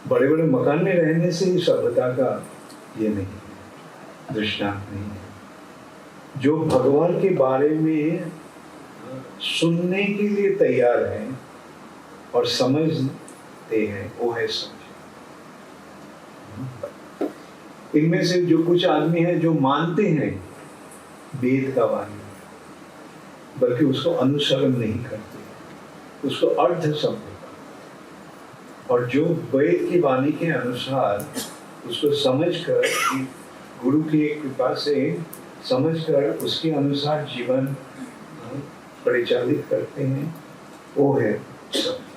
बड़े बड़े मकान में रहने से ही सभ्यता का ये नहीं है, दृष्टांत नहीं है। जो भगवान के बारे में सुनने के लिए तैयार है और समझते हैं, वो है सभ्य। इनमें से जो कुछ आदमी हैं जो मानते हैं वेद का वाणी, बल्कि उसको अनुसरण नहीं करते, उसको अर्ध सभ्य, और जो वेद की वाणी के अनुसार उसको समझकर, गुरु की कृपा से समझकर उसके अनुसार जीवन परिचालित करते हैं, वो है सभ्य।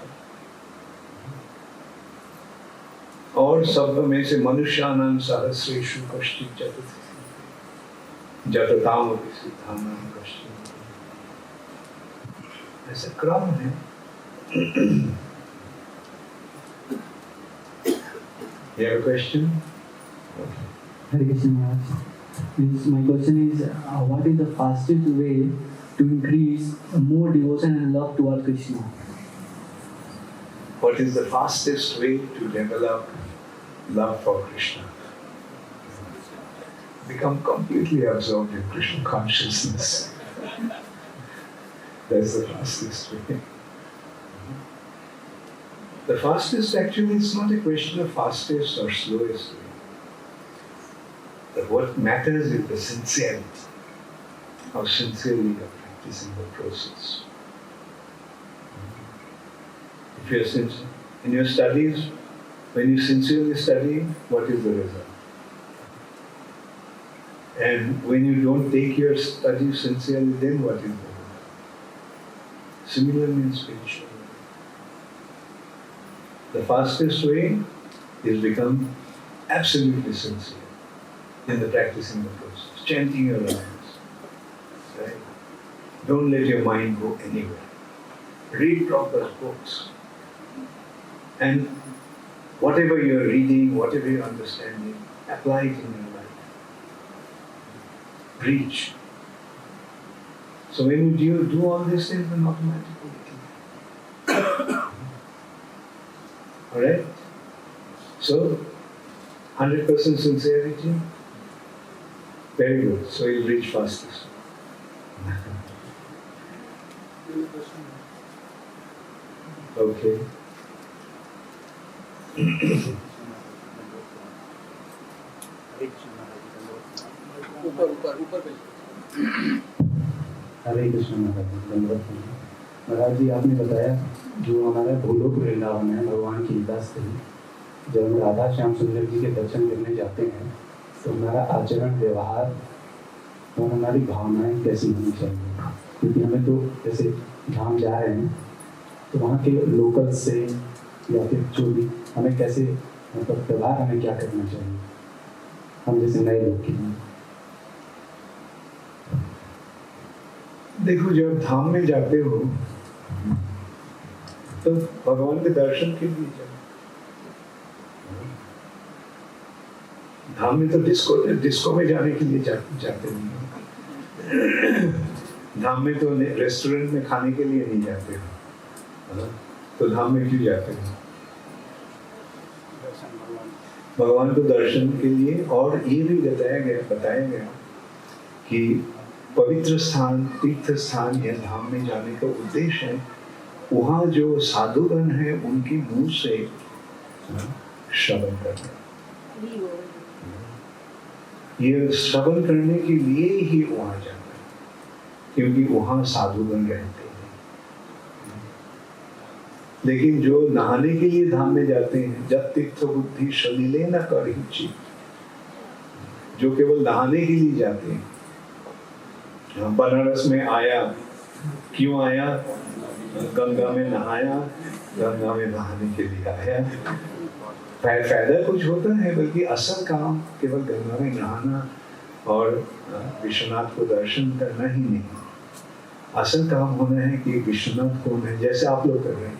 और शब्द में से मनुष्यानां सहस्रेषु कश्चित् जतति जततामपि सिद्धानां कश्चित्, ऐसा क्रम है। You have a question? Hare Krishna Maharaj. My question is, what is the fastest way to increase more devotion and love toward Krishna? What is the fastest way to develop love for Krishna? Become completely absorbed in Krishna consciousness. That's the fastest way. The fastest actually is not a question of fastest or slowest way. But what matters is the sincerity, how sincerely you are practicing the process. If you are sincere in your studies, when you sincerely study, what is the result? And when you don't take your studies sincerely, then what is the result? Similarly in spiritual life. The fastest way is become absolutely sincere in the practicing the process, chanting your lines. Right? Don't let your mind go anywhere. Read proper books. And whatever you're reading, whatever you're understanding, apply it in your life. Preach. So when you do all these things, then automatically it will. Alright? So, 100% sincerity. Very good. So you'll reach fastest. Okay. हरे कृष्ण महाराज। महाराज जी, आपने बताया जो हमारा भूलोक वृंदावन है, भगवान की लीला स्थली, जब हम राधा श्याम सुंदर जी के दर्शन करने जाते हैं तो हमारा आचरण, व्यवहार और हमारी भावनाएं कैसी होनी चाहिए? क्योंकि हमें तो जैसे धाम जा रहे हैं तो वहाँ के लोकल से या फिर जो भी हमें कैसे, मतलब व्यवहार हमें क्या करना चाहिए हम जैसे नए लोग के लिए? देखो, जब धाम में जाते हो तो भगवान के दर्शन के लिए जाओ। धाम में तो डिस्को में जाने के लिए जाते नहीं हो। धाम में तो रेस्टोरेंट में खाने के लिए नहीं जाते हो, है ना? तो धाम में क्यों जाते हो? भगवान को दर्शन के लिए। और ये भी बताया गया कि पवित्र स्थान, तीर्थ स्थान या धाम में जाने का उद्देश्य है वहाँ जो साधुगण है उनके मुंह से श्रवण करना। ये श्रवण करने के लिए ही वहाँ जाना है, क्योंकि वहाँ साधुगण रहते हैं। लेकिन जो नहाने के लिए धाम में जाते हैं, जब तीर्थ बुद्धि सलिले न करी, जो केवल नहाने के लिए जाते हैं। बनारस में आया, क्यों आया? गंगा में नहाया, गंगा में नहाने के लिए आया। फायदा कुछ होता है, बल्कि असल काम केवल गंगा में नहाना और विश्वनाथ को दर्शन करना ही नहीं। असल काम होना है कि विश्वनाथ कौन है, जैसे आप लोग कर रहे हैं।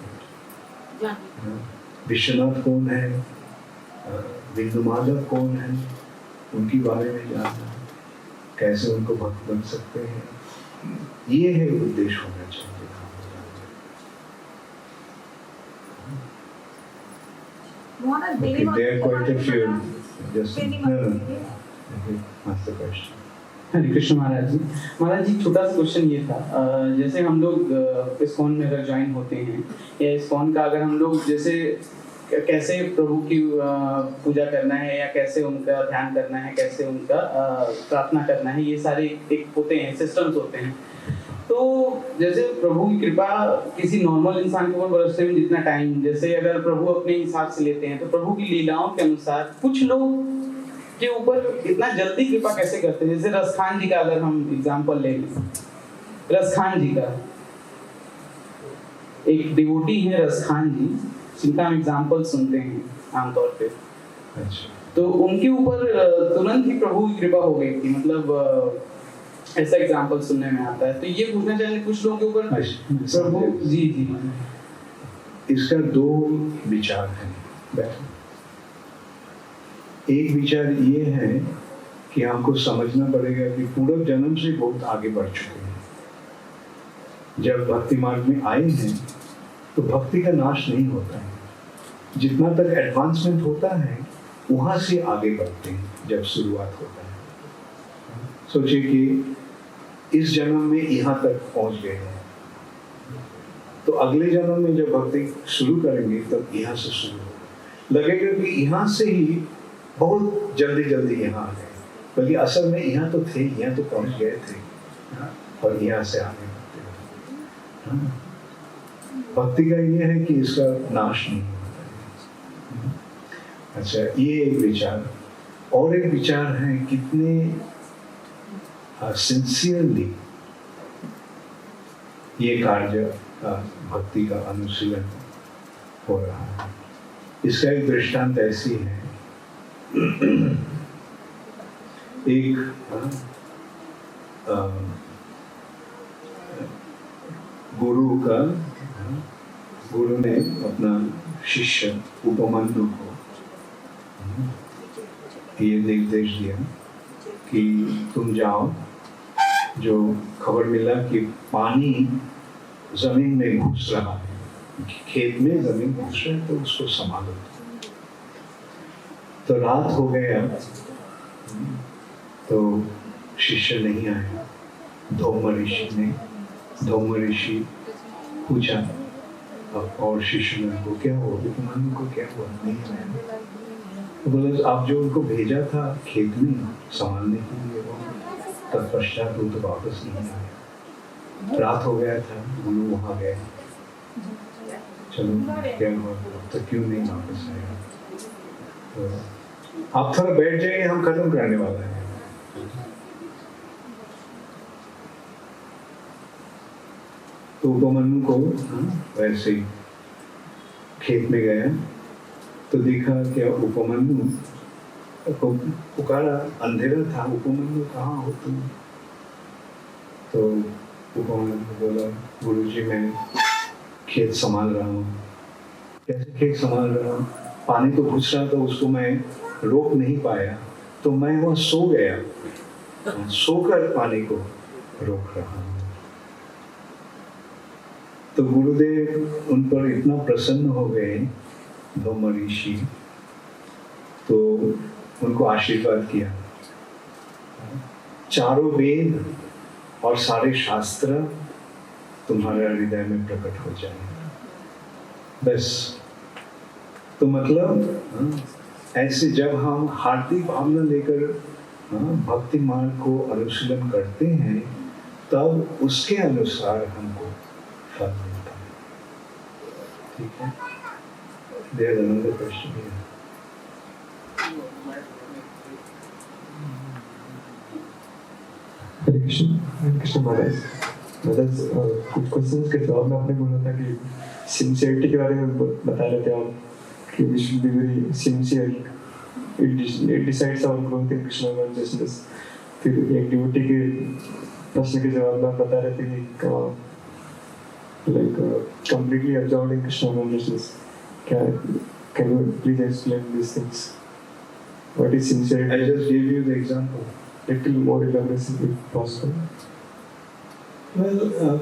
विश्वनाथ कौन है, बिंदु माधव कौन है, उनके बारे में जानना, कैसे उनको भक्त बन सकते हैं, ये है उद्देश्य होना चाहिए। Okay, there are quite a few. Just ask the question. हरे कृष्ण महाराज जी। महाराज जी, छोटा सा क्वेश्चन ये था, जैसे हम लोग इस्कॉन में अगर ज्वाइन होते हैं या इस्कॉन का अगर हम लोग जैसे कैसे प्रभु की पूजा करना है या कैसे उनका ध्यान करना है, कैसे उनका प्रार्थना करना है, ये सारे एक होते हैं, सिस्टम्स होते हैं। तो जैसे प्रभु की कृपा किसी नॉर्मल इंसान के ऊपर बरसने में जितना टाइम, जैसे अगर प्रभु अपने हिसाब से लेते हैं तो प्रभु की लीलाओं के अनुसार कुछ लोग के ऊपर इतना जल्दी कृपा कैसे करते हैं? जैसे रसखान जी का अगर हम एग्जांपल ले लें, रसखान जी का एक डिवोटी है रसखान जी, जिनका हम एग्जांपल सुनते हैं आमतौर पे। अच्छा। तो उनके ऊपर तुरंत ही प्रभु की कृपा हो गई थी, मतलब ऐसा एग्जांपल सुनने में आता है। तो ये पूछना चाहिए कुछ लोगों के ऊपर प्रभु जी इसका दो विचार हैं। एक विचार ये है कि हमको समझना पड़ेगा कि पूर्व जन्म से बहुत आगे बढ़ चुके हैं। जब भक्ति मार्ग में आए हैं तो भक्ति का नाश नहीं होता है, जितना तक एडवांसमेंट होता है वहां से आगे बढ़ते हैं जब शुरुआत होता है। सोचिए कि इस जन्म में यहाँ तक पहुंच गए हैं, तो अगले जन्म में जब भक्ति शुरू करेंगे तब यहाँ से शुरू होगा। लगेगा कि यहाँ से ही बहुत जल्दी जल्दी यहाँ आ गए, बल्कि असल में यहाँ तो थे, यहाँ तो पहुंच गए थे और यहाँ से आगे बढ़ते हैं। भक्ति का ये है कि इसका नाश नहीं होता है। अच्छा, ये एक विचार। और एक विचार है कितने सिंसियरली ये कार्य भक्ति का अनुशीलन हो रहा है। इसका एक दृष्टांत ऐसी है, एक गुरु ने अपना शिष्य उपमन्यु को ये निर्देश दिया कि तुम जाओ, जो खबर मिला कि पानी जमीन में घुस रहा है, खेत में जमीन घुस रहा है, तो उसको संभालो। तो रात हो गया तो शिष्य नहीं आया। धौम ऋषि पूछा और शिष्य ने को क्या हुआ, उपमन्यु को क्या हुआ, नहीं आया। तो बोले आप जो उनको भेजा था खेत में संभालने के लिए, वो तत्पश्चात वो तो वापस नहीं आया। रात हो गया था, गुरु वहां गए, चलो क्या हुआ, तो क्यों नहीं वापस आया? तो आप थोड़ा बैठ जाइए, हम खत्म करने वाला है। तो उपमन्यु को वैसे ही खेत में गया तो देखा क्या उपमन्यु को पुकारा, अंधेरा था, उपमन्यु कहाँ हो तुम? तो उपमन्यु बोला गुरुजी मैं खेत संभाल रहा हूँ। कैसे खेत संभाल रहा हूँ? पानी तो घुस रहा था, उसको मैं रोक नहीं पाया, तो मैं वहाँ सो गया, सोकर पानी को रोक रहा हूँ। तो गुरुदेव उन पर इतना प्रसन्न हो गए ब्रह्म ऋषि, तो उनको आशीर्वाद किया, चारों वेद और सारे शास्त्र तुम्हारे हृदय में प्रकट हो जाएंगे। बस तो मतलब ऐसे जब हम हार्दिक भावना लेकर भक्ति मार्ग को अनुशीलन करते हैं, तब उसके अनुसार हमको फल मिलता है। ठीक है, there is another question here. Hare Krishna महाराज। कुछ क्वेश्चंस के जवाब में आपने बोला था कि सिंसियरिटी के बारे में बता रहे थे आप कि we should be very sincere, it decides our growth in Krishna consciousness. फिर एक डिवोटी के प्रश्न के जवाब में आप बता रहे थे कि like completely absorbed in Krishna consciousness. Can you please explain this things? What is sincerity? I just gave you the example. Little more elaboration if possible. Well,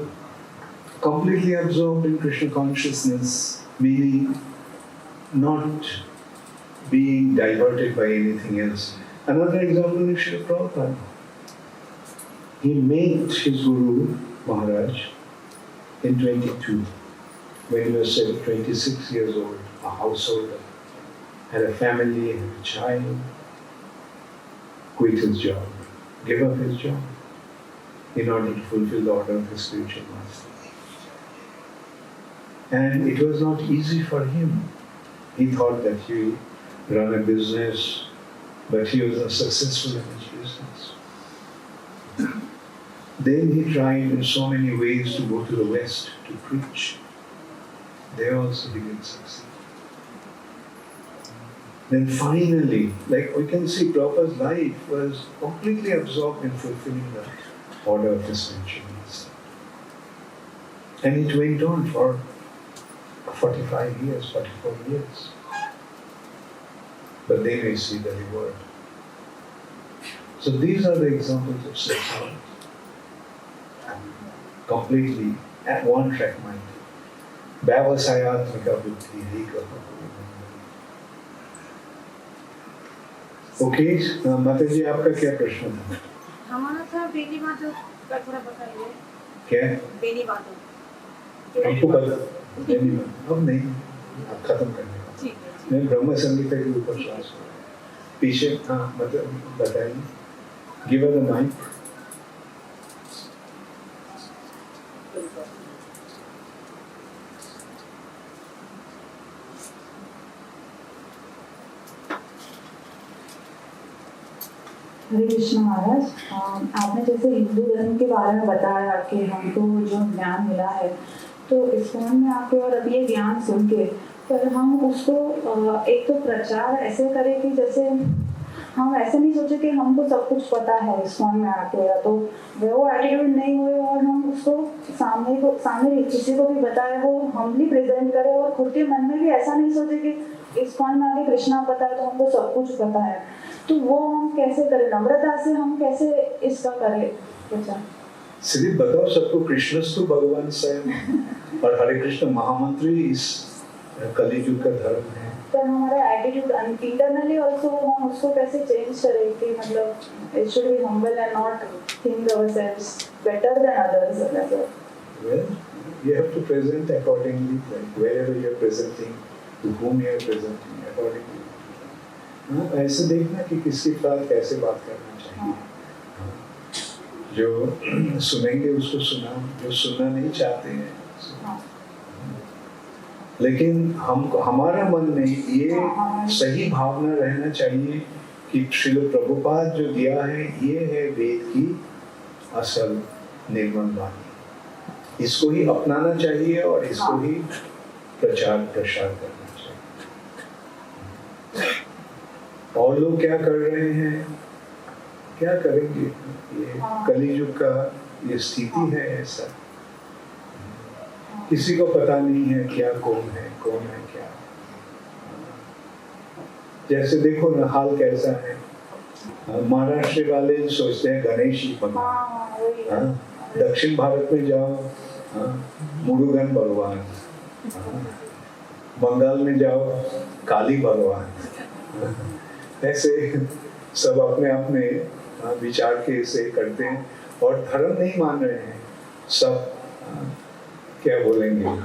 completely absorbed in Krishna consciousness, meaning not being diverted by anything else. Another example is Srila Prabhupada. He met his Guru Maharaj in 22, when he was 26 years old, a householder, had a family, had a child, quit his job, give up his job in order to fulfill the order of his spiritual master. And it was not easy for him. He thought that he would run a business, but he was not successful in his business. Then he tried in so many ways to go to the West to preach. There also he didn't succeed. Then finally, like we can see, Prabhupada's life was completely absorbed in fulfilling the order of his spiritual master. And it went on for 45 years, 44 years. But then we see the reward. So these are the examples of success. Completely at one track mind. Vyavasayatmika buddhi eka. Okay, माता जी आपका क्या प्रश्न था? हमारा था बेनी माधव का, थोड़ा बताइए। क्या? बेनी माधव। हमको पता बेनी माधव अब नहीं, अब खत्म करने का। ठीक है। मैं ब्रह्म संगीता के ऊपर श्वास हो रहा है। पीछे मतलब बताइए। Give us the mic. Hare Krishna महाराज। आपने जैसे हिंदू धर्म के बारे में बताया कि हमको जो ज्ञान मिला है, तो इस्कॉन में आके और अभी ये ज्ञान सुन के पर हम उसको एक तो प्रचार ऐसे करें कि जैसे हम ऐसे नहीं सोचे कि हमको सब कुछ पता है इस्कॉन में आके, या तो वो एटीट्यूड नहीं हुए और हम उसको सामने किसी को भी बताए, वो हम्बली प्रेजेंट करें और खुद के मन में भी ऐसा नहीं सोचे कि इस्कॉन में आके कृष्णा पता है तो हमको सब कुछ पता है। तो वो हम कैसे करें, नम्रता से हम कैसे इसका करें प्रचार? सिर्फ बताओ सबको कृष्णस्तु भगवान स्वयं और हरे कृष्ण महामंत्र इस कलियुग का धर्म है। पर हमारा एटीट्यूड इंटरनली आल्सो हम उसको कैसे चेंज करें कि मतलब it should be humble and not think ourselves better than others. Well, you have to present accordingly, like wherever you are presenting, to whom you are presenting accordingly. ऐसे देखना कि किसके साथ कैसे बात करना चाहिए। जो सुनेंगे उसको सुना, जो सुनना नहीं चाहते हैं। लेकिन हमको हमारा मन में ये सही भावना रहना चाहिए कि श्रील प्रभुपाद जो दिया है ये है वेद की असल निर्मल वाणी, इसको ही अपनाना चाहिए और इसको ही प्रचार प्रसार करना चाहिए। और लोग क्या कर रहे हैं, क्या करेंगे, ये कलियुग का ये स्थिति है ऐसा, किसी को पता नहीं है क्या कौन है क्या। जैसे देखो ना हाल कैसा है, महाराष्ट्र वाले सोचते हैं गणेश ही बनो, दक्षिण भारत में जाओ मुरुगन भगवान, बंगाल में जाओ काली भगवान, ऐसे सब अपने अपने विचार के से करते हैं और धर्म नहीं मान रहे हैं, सब क्या बोलेंगे,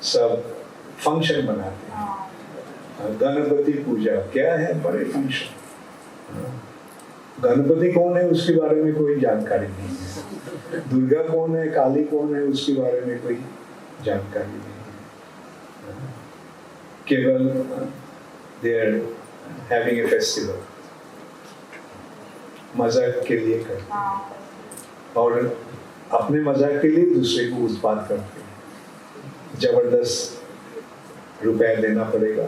सब फंक्शन बनाते हैं। गणपति पूजा क्या है, बड़े फंक्शन। गणपति कौन है उसके बारे में कोई जानकारी नहीं है, दुर्गा कौन है, काली कौन है उसके बारे में कोई जानकारी नहीं है, केवल they are having a festival, मजाक के लिए करते और अपने मजाक के लिए दूसरे को उत्पाद करते हैं। जबरदस्त रुपया देना पड़ेगा,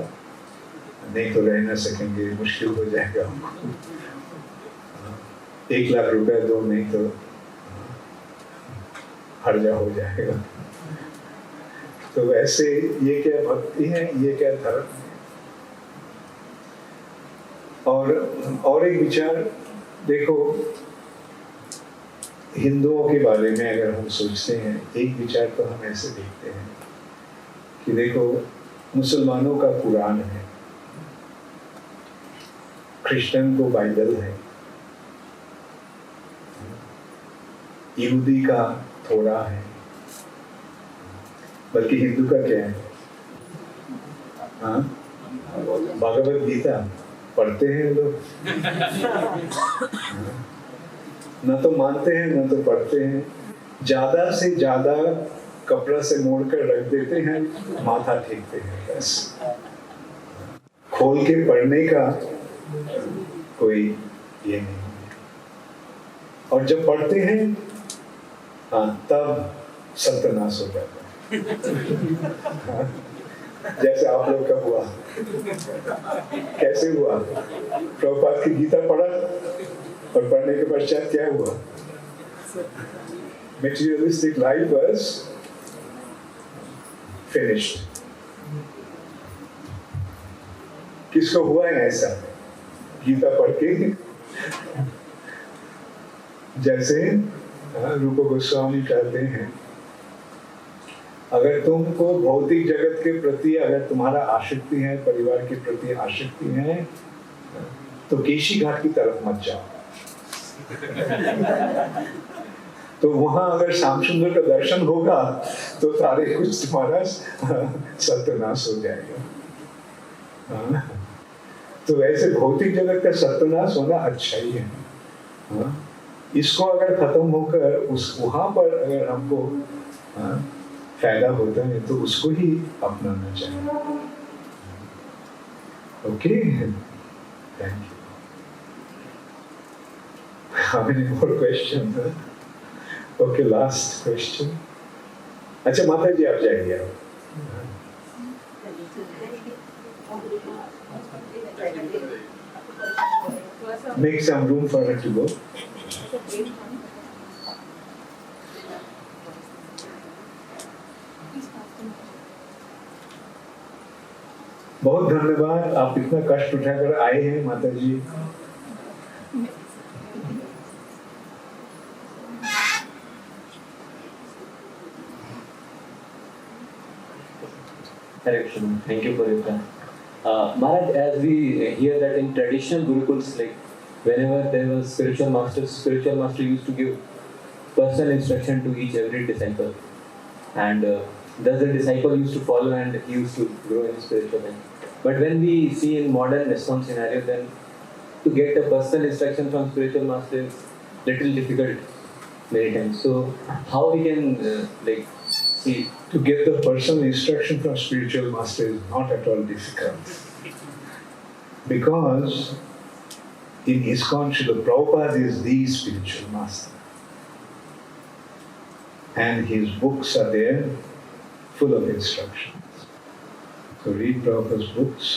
नहीं तो रह ना सकेंगे, मुश्किल हो जाएगा हमको। 1 लाख रुपया दो, नहीं तो हर्जा हो जाएगा। तो ऐसे ये क्या भक्ति है, ये क्या धर्म है। और एक विचार देखो, हिंदुओं के बारे में अगर हम सोचते हैं, एक विचार तो हम ऐसे देखते हैं कि देखो, मुसलमानों का कुरान है, क्रिश्चियन को बाइबल है, यहूदी का थोड़ा है, बल्कि हिंदू का क्या है, हाँ, भगवत गीता पढ़ते हैं लोग, न तो मानते हैं न तो पढ़ते हैं, ज्यादा से ज्यादा कपड़ा से मोड़कर रख देते हैं, माथा टेकते हैं, बस। खोल के पढ़ने का कोई ये नहीं। और जब पढ़ते हैं, हाँ, तब सत्यानाश हो जाता है। जैसे आप लोग का हुआ, कैसे हुआ? प्रभुपाद की गीता पढ़ा और पढ़ने के पश्चात क्या हुआ? Materialistic life was finished. किसको हुआ है ऐसा? गीता पढ़ के जैसे रूप गोस्वामी कहते हैं, अगर तुमको भौतिक जगत के प्रति अगर तुम्हारा आसक्ति है, परिवार के प्रति आसक्ति है, तो केशी घाट की तरफ मत जाओ। तो वहां अगर श्याम सुंदर का दर्शन होगा तो सारे कुछ तुम्हारा सत्यानाश हो जाएगा। तो ऐसे भौतिक जगत का सत्यानाश होना अच्छा ही है। इसको अगर खत्म होकर उस वहां पर अगर हमको फायदा होता है तो उसको ही अपनाना चाहिए। Okay, thank you. How many more questions? Okay, last question. अच्छा माता जी आप जाइए। Make some room for her to go. बहुत धन्यवाद, आप इतना कष्ट उठाकर आए हैं माता जी। Thank you for your time. Maharaj, as we hear that in traditional gurukuls, like whenever there was spiritual master used to give personal instruction to each every disciple, and thus the disciple used to follow and he used to grow in spiritual life. But when we see in modern ISKCON scenario, then to get a personal instruction from spiritual master is little difficult many times. So how we can see to get the personal instruction from spiritual master is not at all difficult, because in ISKCON Srila Prabhupada is the spiritual master, and his books are there full of instructions. So read Prabhupada's books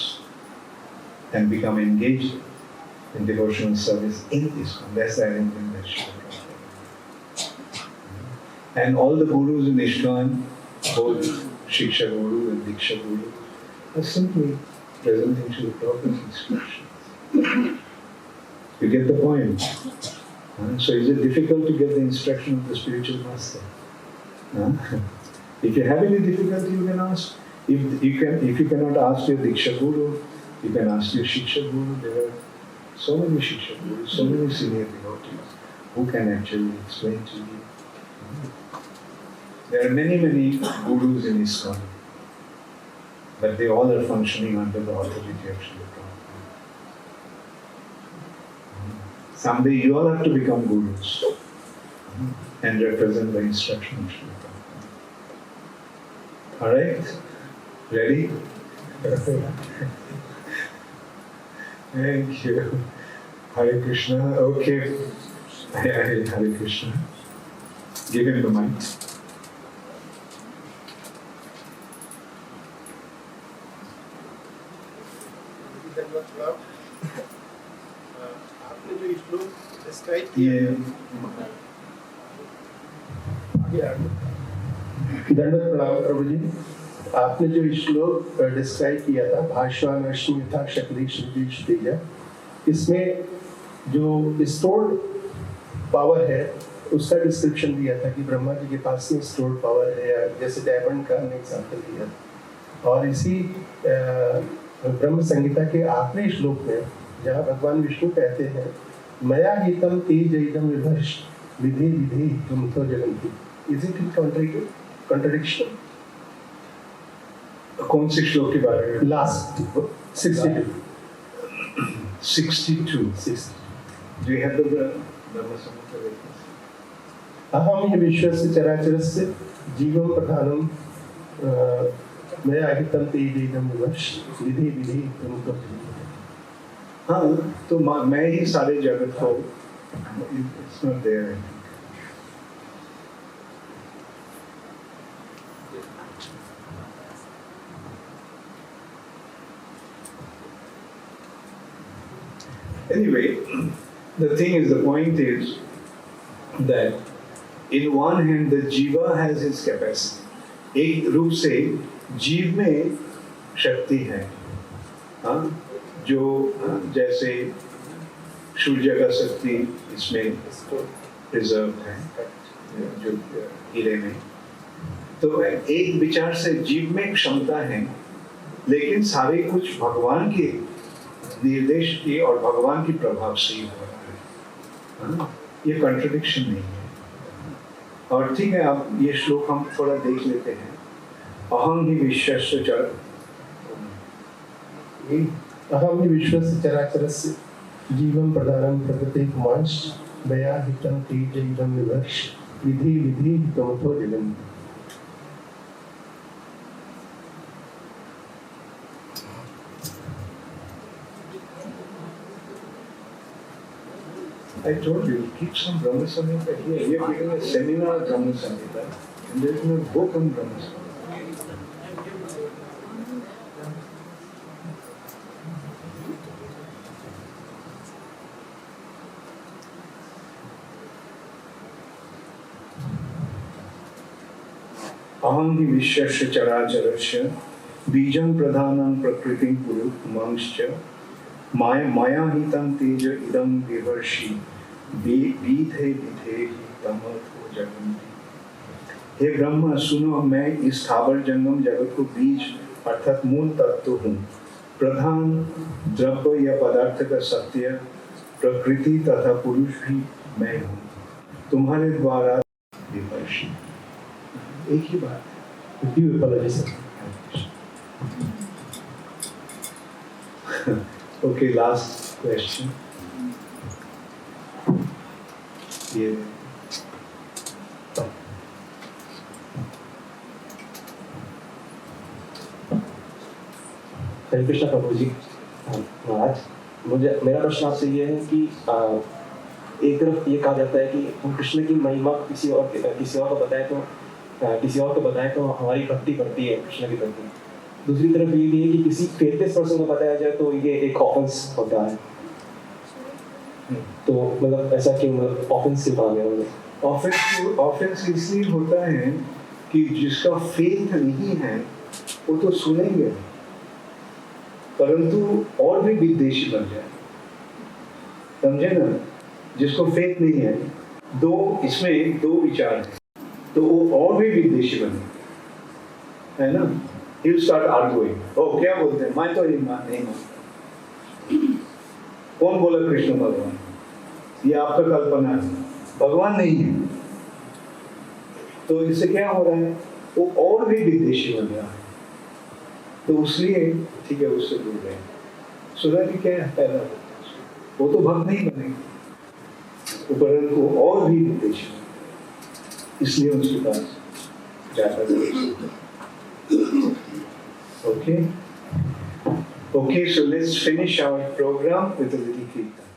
and become engaged in devotional service in ISKCON. That's the arrangement that Srila Prabhupada. And all the gurus in ISKCON, both Shiksha Guru and Diksha Guru, are simply presenting Srila Prabhupada's instructions. You get the point? So is it difficult to get the instruction of the spiritual master? If you have any difficulty, you can ask. If you cannot ask your Diksha Guru, you can ask your Shiksha Guru. There are so many Shiksha Gurus, so many senior devotees who can actually explain to you. There are many gurus in ISKCON, but they all are functioning under the authority of Srila Prabhupada. Someday you all have to become gurus and represent the instruction of Srila Prabhupada. Alright? Ready? Thank you. Hare Krishna. Okay. Hare Krishna. Give him the mic. आपने जो श्लोक describe किया दंडवत प्रणाम प्रभु जी। आपने जो श्लोक describe किया था भाष्यवान रश्मि था शक्ति श्रुति तेजा, इसमें जो स्टोर्ड पावर है उसका डिस्क्रिप्शन दिया था कि ब्रह्मा जी के पास में स्टोर्ड पावर है, या जैसे डायमंड का एग्जाम्पल दिया। और इसी ब्रह्म संहिता के आखिरी श्लोक में जहाँ भगवान विष्णु कहते हैं मया गीतम तेज इदम विभर्ष विधि विधि तुम तो जगन्ति, इज इट इन कॉन्ट्रडिक्शन? कौन से श्लोक के बारे में? Last 62. 62. Do you have the Brahma Samhita with us? अहम हि विश्वस्य चराचरस्य जीवं प्रधानम मया गीतम तेज इदम विभर्ष विधि विधि तुम तो। हाँ, तो मैं ही सारे जगत को, it's not there. Anyway, the thing is, the point is that in one hand the jiva has his capacity. एक रूप से जीव में शक्ति है, हाँ, जो जैसे सूर्य का शक्ति इसमें रिजर्व है जो हीरे में। तो एक विचार से जीव में क्षमता है, लेकिन सारे कुछ भगवान के निर्देश की और भगवान की प्रभाव से ही हो रहा है, ये कॉन्ट्रडिक्शन नहीं है। और ठीक है, अब ये श्लोक हम थोड़ा देख लेते हैं। अहम ही विश्वस्य अहम हि विश्वस्य चराचरस्य जीवं प्रधानं प्रकृते पुमांश्च मया हितं तेज इदं विभर्ष विधि विधि तमथो जगन्ति। I told you, keep some Brahma Samhita here. We are giving a seminar on Brahma Samhita, and there is no book on Brahma Samhita. अहम हि विश्वस्य चराचरस्य बीजं प्रधानं प्रकृतिं पुरुषमांश्च माया हितं तेज इदं विवर्षि विधे विधे तमथो जगन्ति। हे ब्रह्म सुनो, मैं इस स्थावर जंगम जगत को बीज अर्थात मूल तत्व हूँ, प्रधान द्रव्य या पदार्थ का सत्य, प्रकृति तथा पुरुष भी मैं हूँ, तुम्हारे द्वारा विवर्षि। एक ही बात है। Okay, last question. Yeah. हरे कृष्ण प्रभु जी। महाराज, मेरा प्रश्न आपसे ये है कि एक तरफ ये कहा जाता है कि हम कृष्ण की महिमा किसी और को बताएं तो हमारी भक्ति बढ़ती है कृष्ण की प्रति। दूसरी तरफ ये भी है कि किसी फेथलेस पर्सन को बताया जाए तो ये एक ऑफेंस होता है। तो मतलब ऐसा क्यों, मतलब ऑफेंस क्यों कहा गया? ऑफेंस इसलिए होता है कि जिसका फेथ नहीं है वो तो सुनेंगे, परंतु और भी विद्वेषी बन जाए, समझे ना? जिसको फेथ नहीं है, इसमें दो विचार हैं। तो वो और भी विदेशी बने, है ना? He will start arguing. ओ क्या बोलते हैं, मैं तो नहीं मानता। कौन बोला कृष्ण भगवान? ये आपका कल्पना है, भगवान नहीं है। तो इससे क्या हो रहा है, वो और भी विदेशी बन रहा है। तो इसलिए ठीक है, उससे दूर रहे। सुना कि क्या पैदा वो तो भक्त नहीं बनेगा, उपरंत को और भी विदेशी, इसलिए उसके पास जाता है। Okay, so let's finish our program with a little kirtan.